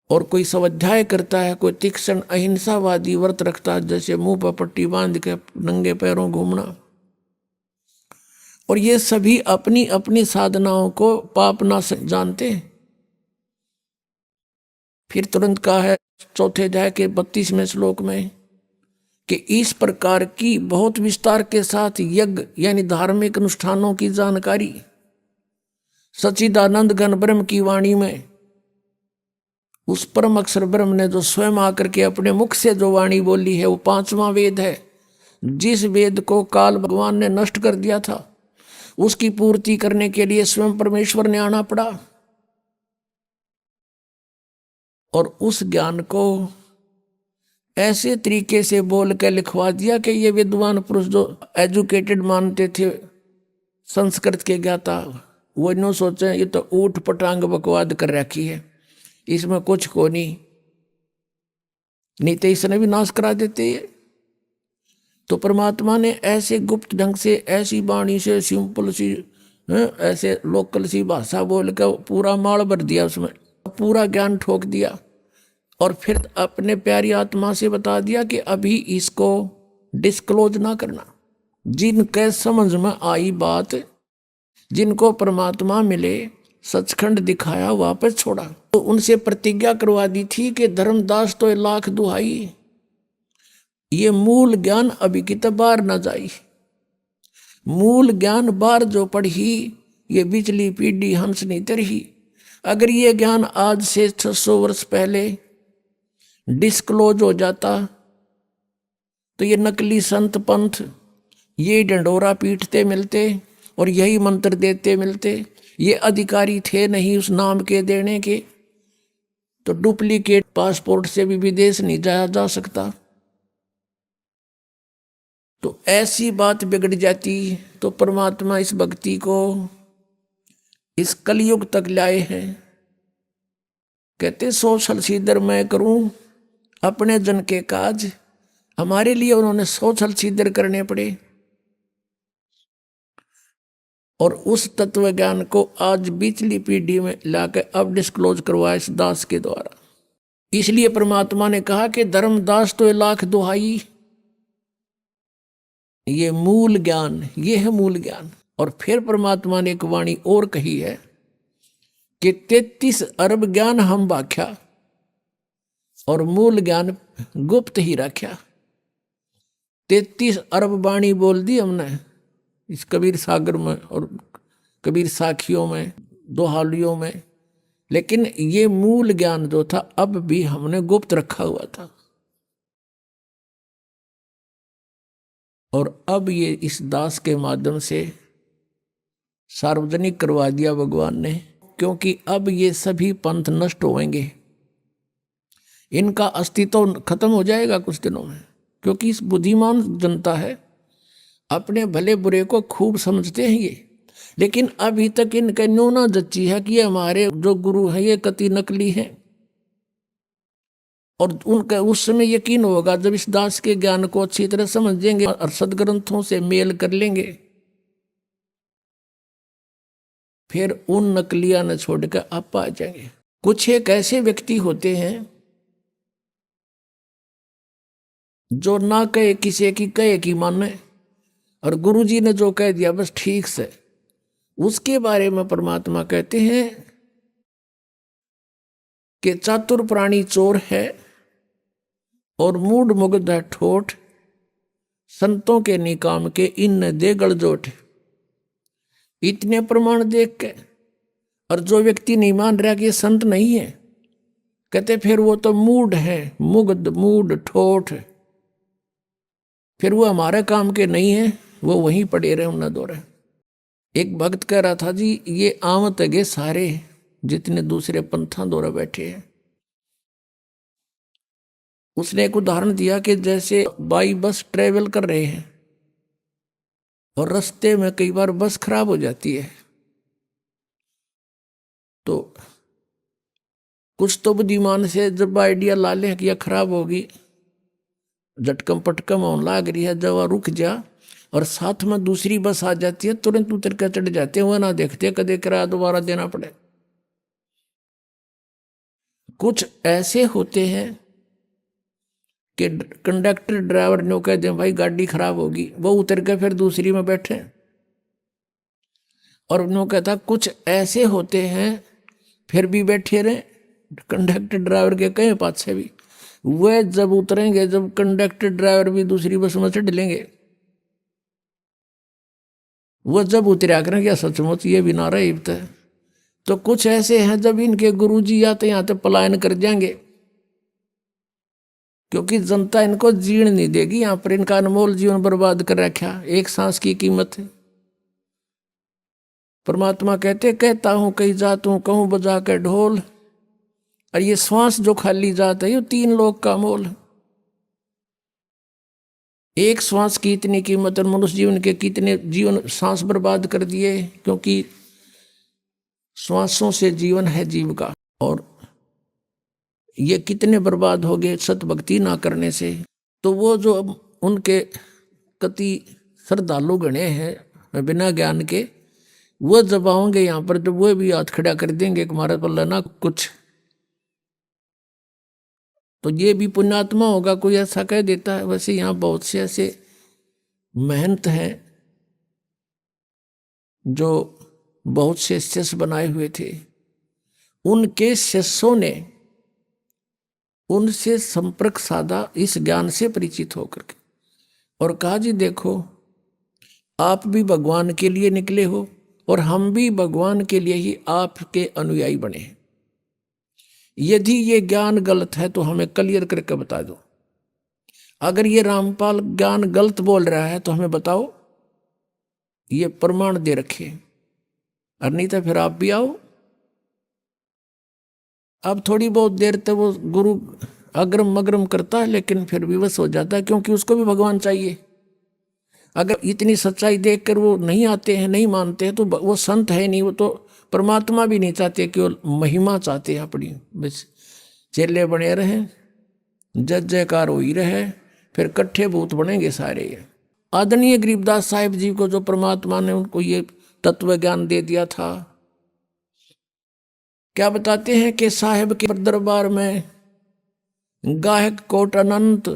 और कोई स्वाध्याय करता है, कोई तीक्ष्ण अहिंसावादी व्रत रखता है, जैसे मुंह पर पट्टी बांध के नंगे पैरों घूमना। और ये सभी अपनी अपनी साधनाओं को पाप ना जानते हैं। फिर तुरंत कहा है 4 अध्याय के 32वें श्लोक में कि इस प्रकार की बहुत विस्तार के साथ यज्ञ यानी धार्मिक अनुष्ठानों की जानकारी सच्चिदानंद घन ब्रह्म की वाणी में, उस परम अक्षर ब्रह्म ने जो स्वयं आकर के अपने मुख से जो वाणी बोली है, वो 5वां वेद है। जिस वेद को काल भगवान ने नष्ट कर दिया था, उसकी पूर्ति करने के लिए स्वयं परमेश्वर ने आना पड़ा, और उस ज्ञान को ऐसे तरीके से बोल के लिखवा दिया कि ये विद्वान पुरुष जो एजुकेटेड मानते थे संस्कृत के ज्ञाता, वो नो सोचे ये तो ऊट पटांग बकवाद कर रखी है, इसमें कुछ को नहीं तो इसने भी नाश करा देते हैं। तो परमात्मा ने ऐसे गुप्त ढंग से, ऐसी वाणी से, सिंपल सी ऐसे लोकल सी भाषा बोल कर पूरा माल भर दिया, उसमें पूरा ज्ञान ठोक दिया, और फिर अपने प्यारी आत्मा से बता दिया कि अभी इसको डिस्क्लोज ना करना। जिनके समझ में आई बात, जिनको परमात्मा मिले, सचखंड दिखाया, वापस छोड़ा, तो उनसे प्रतिज्ञा करवा दी थी कि धर्मदास तो 1,00,000 दुहाई, ये मूल ज्ञान अभी की तो बाहर न जाई। मूल ज्ञान बाहर जो पढ़ी, ये बिचली पीढ़ी हंस नहीं तरही। अगर ये ज्ञान आज से 600 वर्ष पहले डिस्क्लोज हो जाता तो ये नकली संत पंथ ये डंडोरा पीटते मिलते और यही मंत्र देते मिलते। ये अधिकारी थे नहीं उस नाम के देने के, तो डुप्लीकेट पासपोर्ट से भी विदेश नहीं जाया जा सकता। तो ऐसी बात बिगड़ जाती। तो परमात्मा इस भक्ति को इस कलयुग तक लाए हैं। कहते 100 साल सीधर मैं करूं अपने जन के काज हमारे लिए उन्होंने 100 छल छिद्र करने पड़े, और उस तत्व ज्ञान को आज पिछली पीढ़ी में लाकर अब डिस्क्लोज करवाया इस दास के द्वारा। इसलिए परमात्मा ने कहा कि धर्मदास तो 1,00,000 दुहाई, ये मूल ज्ञान, ये है मूल ज्ञान। और फिर परमात्मा ने एक वाणी और कही है कि 33 अरब ज्ञान हम व्याख्या और मूल ज्ञान गुप्त ही रखा। 33 अरब वाणी बोल दी हमने इस कबीर सागर में और कबीर साखियों में, दोहालियों में, लेकिन ये मूल ज्ञान जो था अब भी हमने गुप्त रखा हुआ था, और अब ये इस दास के माध्यम से सार्वजनिक करवा दिया भगवान ने, क्योंकि अब ये सभी पंथ नष्ट होंगे, इनका अस्तित्व खत्म हो जाएगा कुछ दिनों में। क्योंकि इस बुद्धिमान जनता है, अपने भले बुरे को खूब समझते हैं ये, लेकिन अभी तक इनका न्यूना जच्ची है कि ये हमारे जो गुरु हैं ये कति नकली हैं। और उनका उस समय यकीन होगा जब इस दास के ज्ञान को अच्छी तरह समझेंगे और सदग्रंथों से मेल कर लेंगे, फिर उन नकलियां न छोड़कर आप आ जाएंगे। कुछ एक ऐसे व्यक्ति होते हैं जो ना कहे किसी की, कहे कि माने, और गुरुजी ने जो कह दिया बस ठीक से, उसके बारे में परमात्मा कहते हैं कि चातुर प्राणी चोर है और मूड मुग्ध है ठोठ, संतों के निकाम के इन दे गलजोट। इतने प्रमाण देख के और जो व्यक्ति नहीं मान रहा कि ये संत नहीं है, कहते फिर वो तो मूड है, मुग्ध मूड ठोठ, फिर वो हमारे काम के नहीं है, वो वहीं पड़े रहे उन्ना दौरे। एक भक्त कह रहा था जी ये आमत गए सारे जितने दूसरे पंथा दौरा बैठे हैं। उसने एक उदाहरण दिया कि जैसे बाई बस ट्रेवल कर रहे हैं और रास्ते में कई बार बस खराब हो जाती है, तो कुछ तो बुद्धिमान से जब आइडिया ला लें कि यह खराब होगी, झटकम पटकम होने लाग रही है, जब रुक जा और साथ में दूसरी बस आ जाती है, तुरंत उतर कर चढ़ जाते हैं, वह ना देखते कदे किराया दोबारा देना पड़े। कुछ ऐसे होते हैं कि कंडक्टर ड्राइवर ने कह दे भाई गाड़ी खराब होगी, वो उतर के फिर दूसरी में बैठे। और उन्होंने कहता कुछ ऐसे होते हैं फिर भी बैठे रहे कंडक्टर ड्राइवर के कहीं पाछे भी, वह जब उतरेंगे, जब कंडक्टर ड्राइवर भी दूसरी बस में चढ़ लेंगे, वह जब उतरा करें क्या सचमुच ये भी नारा इब्त है। तो कुछ ऐसे हैं जब इनके गुरुजी आते यहाँ तो पलायन कर जाएंगे, क्योंकि जनता इनको जीण नहीं देगी। यहाँ पर इनका अनमोल जीवन बर्बाद कर रखा, एक सांस की कीमत है। परमात्मा कहते कहता हूं कहीं जात हूं कहूं बजा के ढोल, और ये श्वास जो खाली जात है ये 3 लोक का मोल है। एक श्वास की इतनी कीमत और मनुष्य जीवन के कितने जीवन सांस बर्बाद कर दिए, क्योंकि श्वासों से जीवन है जीव का, और ये कितने बर्बाद हो गए सत भक्ति ना करने से। तो वो जो उनके कति श्रद्धालु गणे हैं बिना ज्ञान के, वो जब आओगे यहाँ पर जब वो भी हाथ खड़ा कर देंगे कि हमारे पल्ला ना कुछ, तो ये भी पुण्यात्मा होगा, कोई ऐसा कह देता है। वैसे यहाँ बहुत से ऐसे महंत हैं जो बहुत से शिष्य बनाए हुए थे, उनके शिष्यों ने उनसे संपर्क साधा इस ज्ञान से परिचित होकर के, और कहा जी देखो आप भी भगवान के लिए निकले हो और हम भी भगवान के लिए ही आपके अनुयायी बने हैं। यदि ये ज्ञान गलत है तो हमें क्लियर करके बता दो। अगर ये रामपाल ज्ञान गलत बोल रहा है तो हमें बताओ, ये प्रमाण दे रखे, और नहीं तो फिर आप भी आओ। अब थोड़ी बहुत देर तक वो गुरु अग्रम मग्रम करता है, लेकिन फिर विवश हो जाता है, क्योंकि उसको भी भगवान चाहिए। अगर इतनी सच्चाई देखकर वो नहीं आते हैं, नहीं मानते हैं, तो वो संत है नहीं, वो तो परमात्मा भी नहीं चाहते, केवल महिमा चाहते हैं अपनी, बस चेले बने रहें जय जयकार हो ही रहे, फिर कट्ठे भूत बनेंगे सारे। आदरणीय गरीबदास साहिब जी को जो परमात्मा ने उनको ये तत्व ज्ञान दे दिया था, क्या बताते हैं कि साहिब के दरबार में गायक कोट अनंत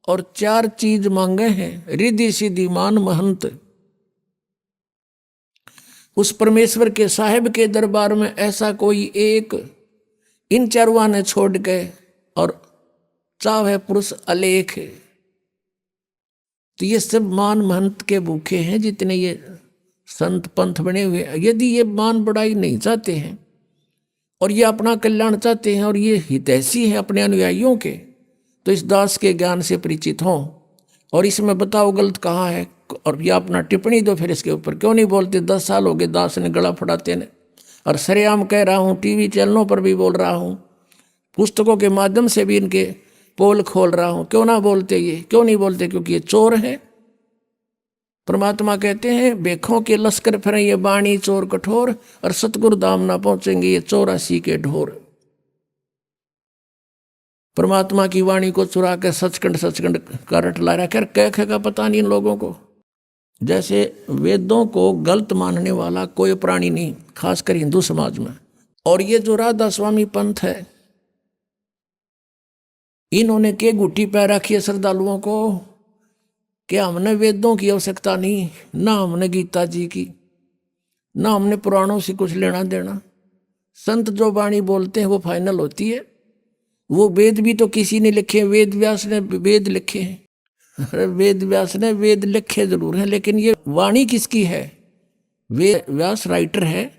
और 4 चीज मांगे हैं, रिद्धि सिद्धि मान महंत। उस परमेश्वर के साहिब के दरबार में ऐसा कोई एक इन चारों ने छोड़ के और चाहे पुरुष अलेख। तो ये सब मान महंत के भूखे हैं जितने ये संत पंथ बने हुए। यदि ये मान बढ़ाई नहीं चाहते हैं और ये अपना कल्याण चाहते हैं और ये हितैषी हैं अपने अनुयायियों के, तो इस दास के ज्ञान से परिचित हों और इसमें बताओ गलत कहाँ है, और ये अपना टिप्पणी दो फिर इसके ऊपर। क्यों नहीं बोलते? 10 साल हो गए दास ने गला फड़ाते ने, और सरेआम कह रहा हूँ, टीवी चैनलों पर भी बोल रहा हूँ, पुस्तकों के माध्यम से भी इनके पोल खोल रहा हूँ। क्यों ना बोलते? ये क्यों नहीं बोलते? क्योंकि ये चोर हैं। परमात्मा कहते हैं बेखों के लश्कर फिरें ये बाणी चोर कठोर, और सतगुरु धाम ना पहुंचेंगे ये 84 के ढोर। परमात्मा की वाणी को चुरा कर सचखंड का रट ला रखा, कह का पता नहीं इन लोगों को। जैसे वेदों को गलत मानने वाला कोई प्राणी नहीं, खासकर हिंदू समाज में। और ये जो राधा स्वामी पंथ है, इन्होंने के गुट्टी पैर रखी है श्रद्धालुओं को कि हमने वेदों की आवश्यकता नहीं, ना हमने गीता जी की, ना हमने पुराणों से कुछ लेना देना। संत जो वाणी बोलते हैं वो फाइनल होती है। वो वेद भी तो किसी ने लिखे, वेद व्यास ने वेद लिखे हैं। अरे वेद व्यास ने वेद लिखे जरूर हैं, लेकिन ये वाणी किसकी है? वेद व्यास राइटर है,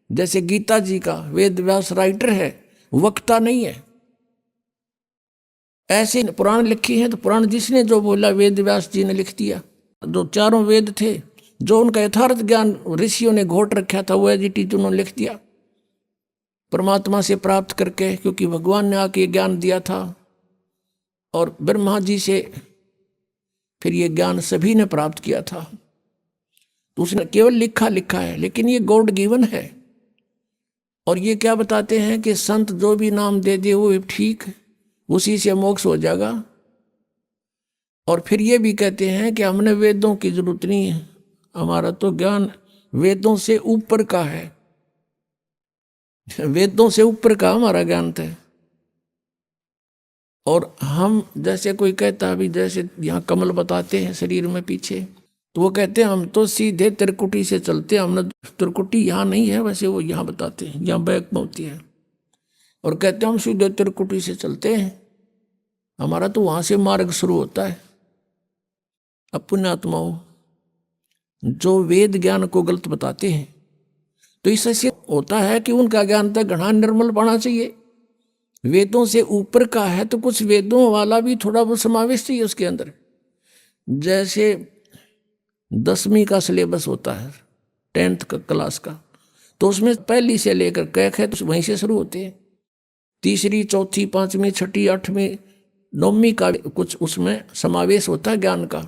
जैसे गीता जी का वेद व्यास राइटर है, वक्ता नहीं है। ऐसे पुराण लिखे हैं तो पुराण जिसने जो बोला वेद व्यास जी ने लिख दिया। जो 4 वेद थे, जो उनका यथार्थ ज्ञान ऋषियों ने घोट रखा था, वो एजिटी उन्होंने लिख दिया परमात्मा से प्राप्त करके, क्योंकि भगवान ने आके ज्ञान दिया था। और ब्रह्मा जी से फिर ये ज्ञान सभी ने प्राप्त किया था। तो उसने केवल लिखा है, लेकिन ये गॉड गिवन है। और ये क्या बताते हैं कि संत जो भी नाम दे दे वो ठीक, उसी से मोक्ष हो जाएगा। और फिर ये भी कहते हैं कि हमने वेदों की जरूरत नहीं है, हमारा तो ज्ञान वेदों से ऊपर का है। वेदों से ऊपर का हमारा ज्ञान था। और हम जैसे कोई कहता भी, जैसे यहाँ कमल बताते हैं शरीर में पीछे, तो वो कहते हैं हम तो सीधे त्रिकुटी से चलते हैं, हमने त्रिकुटी यहाँ नहीं है, वैसे वो यहाँ बताते हैं, यहाँ बैक में होती है। और कहते हैं हम सीधे त्रिकुटी से चलते हैं, हमारा तो वहाँ से मार्ग शुरू होता है। अब पुण्यात्माओं जो वेद ज्ञान को गलत बताते हैं, तो इससे होता है कि उनका ज्ञान तक घना निर्मल पाना चाहिए। वेदों से ऊपर का है तो कुछ वेदों वाला भी थोड़ा बहुत समावेश चाहिए उसके अंदर। जैसे 10वीं का सिलेबस होता है, 10th का क्लास का, तो उसमें पहली से लेकर कैक है तो वहीं से शुरू होते हैं। 3री, 4थी, 5वीं, 6ठी, 8वीं, 9वीं का कुछ उसमें समावेश होता है ज्ञान का।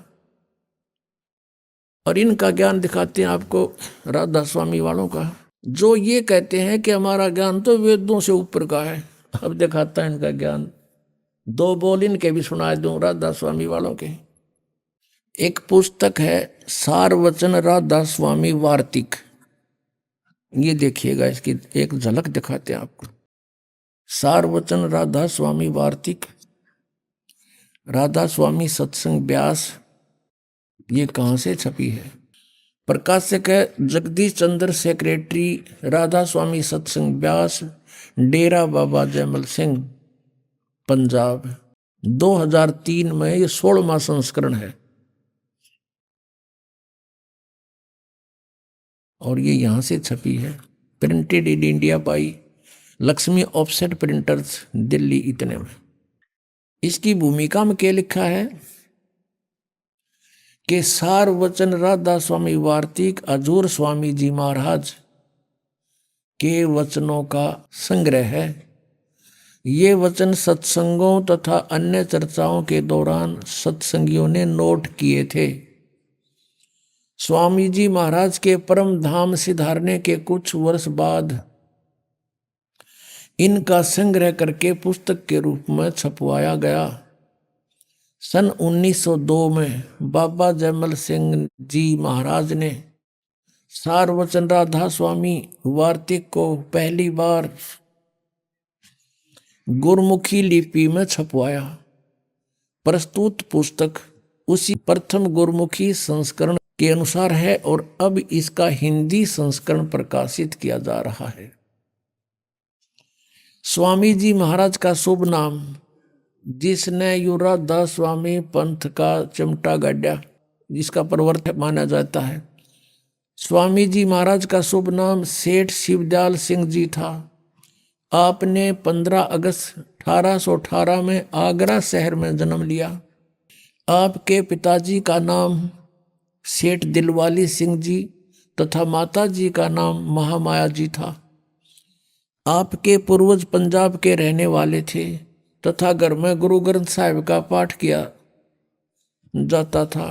और इनका ज्ञान दिखाते हैं आपको राधा स्वामी वालों का, जो ये कहते हैं कि हमारा ज्ञान तो वेदों से ऊपर का है। अब दिखाता है इनका ज्ञान। 2 बोल इनके भी सुना दूं राधा स्वामी वालों के। एक पुस्तक है सारवचन राधा स्वामी वार्तिक, ये देखिएगा, इसकी एक झलक दिखाते हैं आपको। सारवचन राधा स्वामी वार्तिक, राधा स्वामी सत्संग व्यास, ये कहाँ से छपी है? प्रकाशक है जगदीश चंद्र, सेक्रेटरी राधा स्वामी सत्संग व्यास, डेरा बाबा जयमल सिंह, पंजाब। 2003 में ये 16वां संस्करण है। और ये यहाँ से छपी है, printed in India by Lakshmi offset printers, Delhi. इतने में इसकी भूमिका में क्या लिखा है कि सारवचन राधा स्वामी वार्तिक हजूर स्वामी जी महाराज के वचनों का संग्रह है। ये वचन सत्संगों तथा अन्य चर्चाओं के दौरान सत्संगियों ने नोट किए थे। स्वामी जी महाराज के परम धाम सिधारने के कुछ वर्ष बाद इनका संग्रह करके पुस्तक के रूप में छपवाया गया। सन 1902 में बाबा जयमल सिंह जी महाराज ने सारवचन राधा स्वामी वार्तिक को पहली बार गुरमुखी लिपि में छपवाया। प्रस्तुत पुस्तक उसी प्रथम गुरमुखी संस्करण के अनुसार है और अब इसका हिंदी संस्करण प्रकाशित किया जा रहा है। स्वामी जी महाराज का शुभ नाम, जिसने युराधा स्वामी पंथ का चिमटा गाड़ा, जिसका प्रवर्तक माना जाता है, स्वामी जी महाराज का शुभ नाम सेठ शिवदयाल सिंह जी था। आपने 15 अगस्त 1818 में आगरा शहर में जन्म लिया। आपके पिताजी का नाम सेठ दिलवाली सिंह जी तथा माता जी का नाम महामाया जी था। आपके पूर्वज पंजाब के रहने वाले थे तथा घर में गुरु ग्रंथ साहिब का पाठ किया जाता था।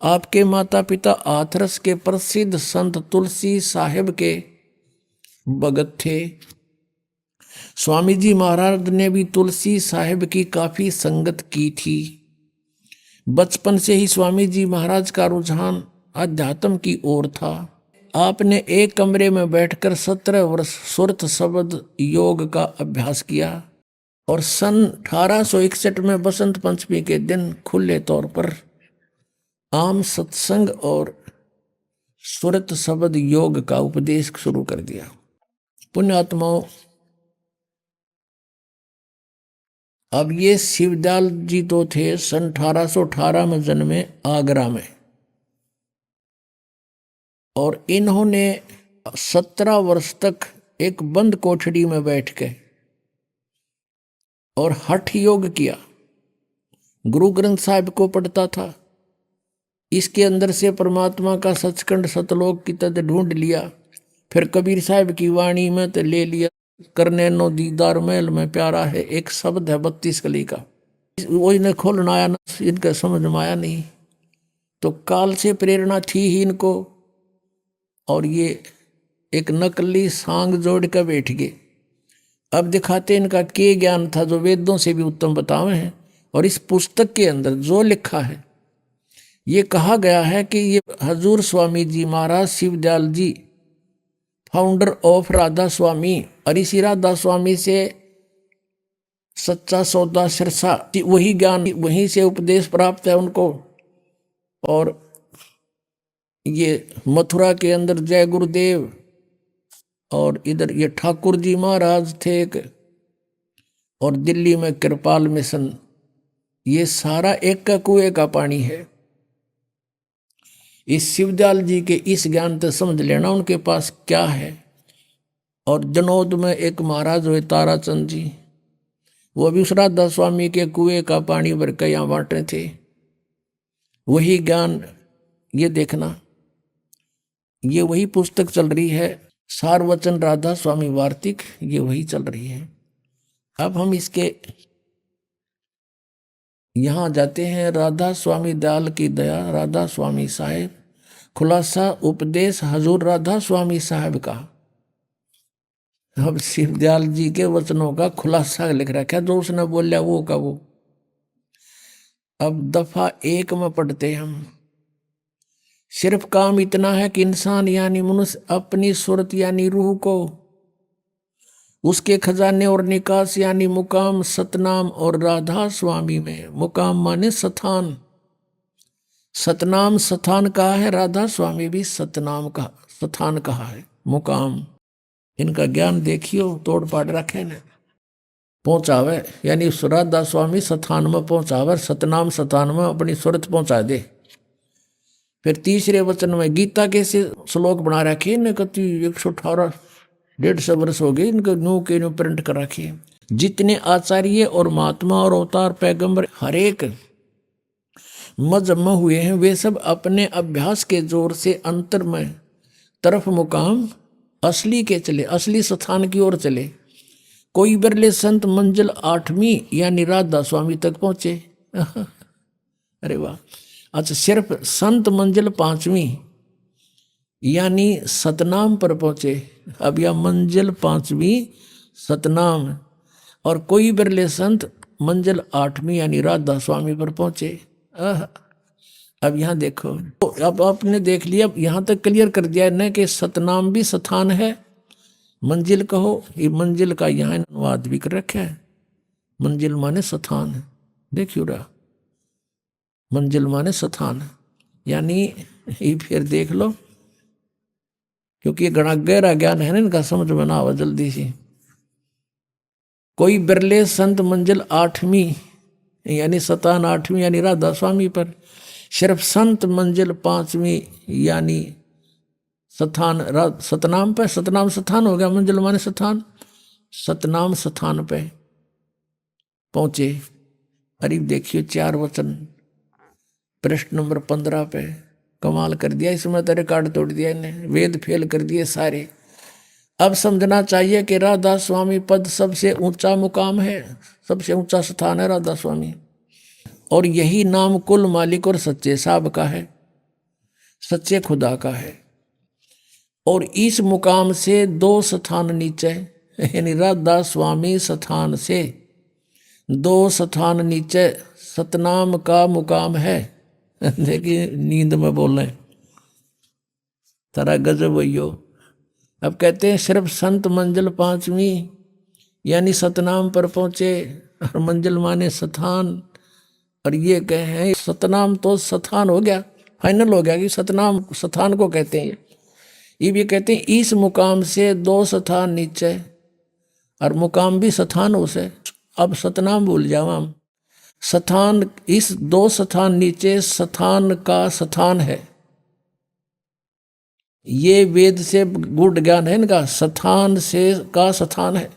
आपके माता पिता हाथरस के प्रसिद्ध संत तुलसी साहिब के भगत थे। स्वामी जी महाराज ने भी तुलसी साहिब की काफी संगत की थी। बचपन से ही स्वामी जी महाराज का रुझान अध्यात्म की ओर था। आपने एक कमरे में बैठकर 17 वर्ष सुरत शब्द योग का अभ्यास किया और सन 1861 में बसंत पंचमी के दिन खुले तौर पर आम सत्संग और सुरत शब्द योग का उपदेश शुरू कर दिया। पुण्यात्माओं, अब ये शिवदयाल जी तो थे सन 1818 में जन्मे आगरा में, और इन्होंने 17 वर्ष तक एक बंद कोठड़ी में बैठ के और हठ योग किया। गुरु ग्रंथ साहिब को पढ़ता था, इसके अंदर से परमात्मा का सचखंड सतलोक की तद ढूंढ लिया। फिर कबीर साहिब की वाणी में तो ले लिया, करने नो दीदार महल में प्यारा है, एक शब्द है 32 कली का, वो इन्हें खोलना आया ना, इनका समझ में आया नहीं। तो काल से प्रेरणा थी ही इनको, और ये एक नकली सांग जोड़ कर बैठ गए। अब दिखाते इनका के ज्ञान था जो वेदों से भी उत्तम बतावे हैं। और इस पुस्तक के अंदर जो लिखा है, ये कहा गया है कि ये हजूर स्वामी जी महाराज शिवदयाल जी फाउंडर ऑफ राधा स्वामी, और इसी राधा स्वामी से सच्चा सौदा सिरसा, वही ज्ञान वहीं से उपदेश प्राप्त है उनको। और ये मथुरा के अंदर जय गुरुदेव, और इधर ये ठाकुर जी महाराज थे एक, और दिल्ली में कृपाल मिशन, ये सारा एक का कुएं का पानी है। इस शिवदयाल जी के इस ज्ञान तो समझ लेना उनके पास क्या है। और जनौद में एक महाराज हुए ताराचंद जी, वो भी उस राधा स्वामी के कुएं का पानी भर के यहाँ बांटे थे। वही ज्ञान ये देखना, ये वही पुस्तक चल रही है, सारवचन राधा स्वामी वार्तिक, ये वही चल रही है। अब हम इसके यहाँ जाते हैं। राधा स्वामी दयाल की दया, राधा स्वामी साहेब, खुलासा उपदेश हजूर राधा स्वामी साहब का। अब शिवदयाल जी के वचनों का खुलासा लिख रखा है, जो उसने बोलिया वो का वो। अब दफा 1 में पढ़ते हम। सिर्फ काम इतना है कि इंसान यानी मनुष्य अपनी सूरत यानी रूह को उसके खजाने और निकास यानी मुकाम सतनाम और राधा स्वामी में, मुकाम माने स्थान, सतनाम स्थान कहा है, राधा स्वामी भी सतनाम का स्थान कहा है, मुकाम। इनका ज्ञान देखियो, तोड़ पाड़ रखे ने, पहुंचावे यानी उस राधा स्वामी स्थान में पहुंचावे, सतनाम स्थान में अपनी सूरत पहुंचा दे। फिर तीसरे वचन में गीता के से श्लोक बना रखे, इन्हें कति 118 150 वर्ष हो गए इनको न्यू के न्यू प्रिंट कर रखी। जितने आचार्य और महात्मा और अवतार पैगंबर हरेक मजहब में हुए हैं, वे सब अपने अभ्यास के जोर से अंतर में तरफ मुकाम असली के चले, असली स्थान की ओर चले। कोई बिरले संत मंजिल 8वीं यानी राधा स्वामी तक पहुंचे। अरे वाह, अच्छा सिर्फ संत मंजिल 5वीं यानी सतनाम पर पहुंचे। अब यह मंजिल 5वीं सतनाम। और कोई बिरले संत मंजिल 8वीं यानी राधा स्वामी पर पहुंचे। अब यहाँ देखो, तो अब आपने देख लिया, यहाँ तक क्लियर कर दिया न कि सतनाम भी स्थान है, मंजिल कहो, ये मंजिल का यहाँ अनुवाद भी कर रखा है। मंजिल माने स्थान है, देखियो रहा, मंजिल माने स्थान, यानी ये फिर देख लो, क्योंकि ये घना गहरा ज्ञान है ना, इनका समझ में ना आवा जल्दी से। कोई बिरले संत मंजिल 8वीं यानी स्थान 8वीं यानी राधा स्वामी पर, सिर्फ संत मंजिल 5वीं यानी स्थान सतनाम पे, सतनाम स्थान हो गया, मंजिल माने स्थान, सतनाम स्थान पे पहुंचे। अरे देखियो 4 वचन पृष्ठ नंबर 15 पे, कमाल कर दिया, इसमें तो रिकॉर्ड तोड़ दिया इन्हें, वेद फेल कर दिए सारे। अब समझना चाहिए कि राधा स्वामी पद सबसे ऊंचा मुकाम है, सबसे ऊंचा स्थान है राधा स्वामी, और यही नाम कुल मालिक और सच्चे साहब का है, सच्चे खुदा का है। और इस मुकाम से 2 स्थान नीचे यानी राधा स्वामी स्थान से 2 स्थान नीचे सतनाम का मुकाम है। देखिए नींद में बोल रहे, तारा गजब भैयो। अब कहते हैं सिर्फ संत मंजिल 5वीं यानी सतनाम पर पहुंचे, और मंजिल माने स्थान, और ये कहे सतनाम तो स्थान हो गया, फाइनल हो गया कि सतनाम स्थान को कहते हैं। ये भी कहते हैं इस मुकाम से 2 स्थान नीचे, और मुकाम भी स्थान हो से। अब सतनाम भूल जाओ हम, स्थान इस 2 स्थान नीचे स्थान का स्थान है, ये वेद से गूढ़ ज्ञान है इनका, स्थान से का स्थान है।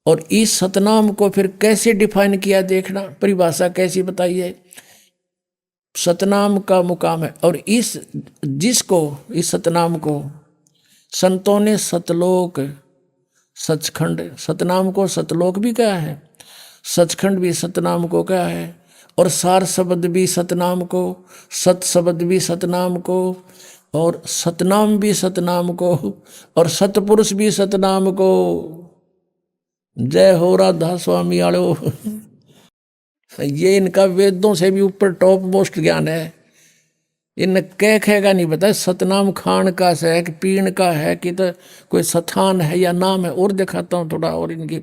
और इस सतनाम को फिर कैसे डिफाइन किया, देखना परिभाषा कैसी बताइए। सतनाम का मुकाम है, और इस जिसको इस सतनाम को संतों ने सतलोक सचखंड, सतनाम को सतलोक भी कहा है, सचखंड भी सतनाम को कहा है, और सार शब्द भी सतनाम को, सत शब्द भी सतनाम को, और सतनाम भी सतनाम को, और सतपुरुष भी सतनाम को। जय हो राधा स्वामी आलो। ये इनका वेदों से भी ऊपर टॉप मोस्ट ज्ञान है। इन कहेगा नहीं बताया सतनाम खान का है कि पीण का है कि तो कोई स्थान है या नाम है। और दिखाता हूँ थोड़ा, और इनकी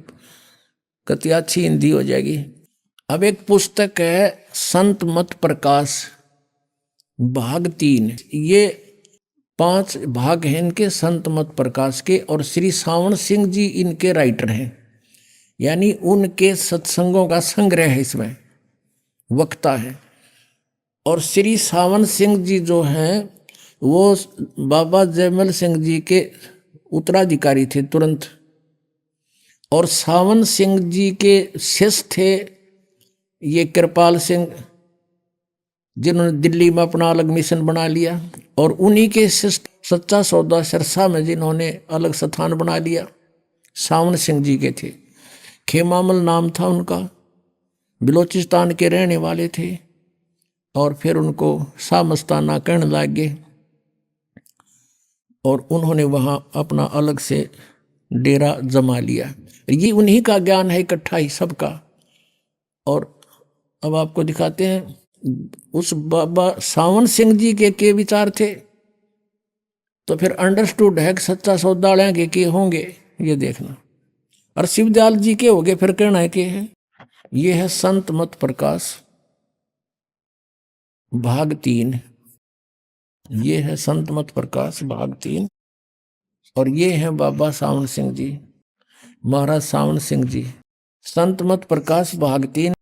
कति अच्छी हिंदी हो जाएगी। अब एक पुस्तक है संत मत प्रकाश भाग 3, ये 5 भाग हैं इनके संत मत प्रकाश के, और श्री सावण सिंह जी इनके राइटर हैं, यानी उनके सत्संगों का संग्रह है, इसमें वक्ता है। और श्री सावन सिंह जी जो हैं वो बाबा जयमल सिंह जी के उत्तराधिकारी थे तुरंत, और सावन सिंह जी के शिष्य थे ये कृपाल सिंह, जिन्होंने दिल्ली में अपना अलग मिशन बना लिया, और उन्हीं के शिष्य सच्चा सौदा सिरसा में जिन्होंने अलग स्थान बना लिया, सावन सिंह जी के थे। खेमामल नाम था उनका, बलोचिस्तान के रहने वाले थे, और फिर उनको शाह मस्ताना कहने लगे, और उन्होंने वहाँ अपना अलग से डेरा जमा लिया। ये उन्हीं का ज्ञान है इकट्ठा ही सबका। और अब आपको दिखाते हैं उस बाबा सावन सिंह जी के विचार थे, तो फिर अंडरस्टूड है कि सच्चा सौदालिया के होंगे, ये देखना। और शिवदयाल जी के हो गए, फिर कहना है कि है ये है संत मत प्रकाश भाग 3, ये है संत मत प्रकाश भाग 3, और ये है बाबा सावन सिंह जी, महाराज सावन सिंह जी। संत मत प्रकाश भाग 3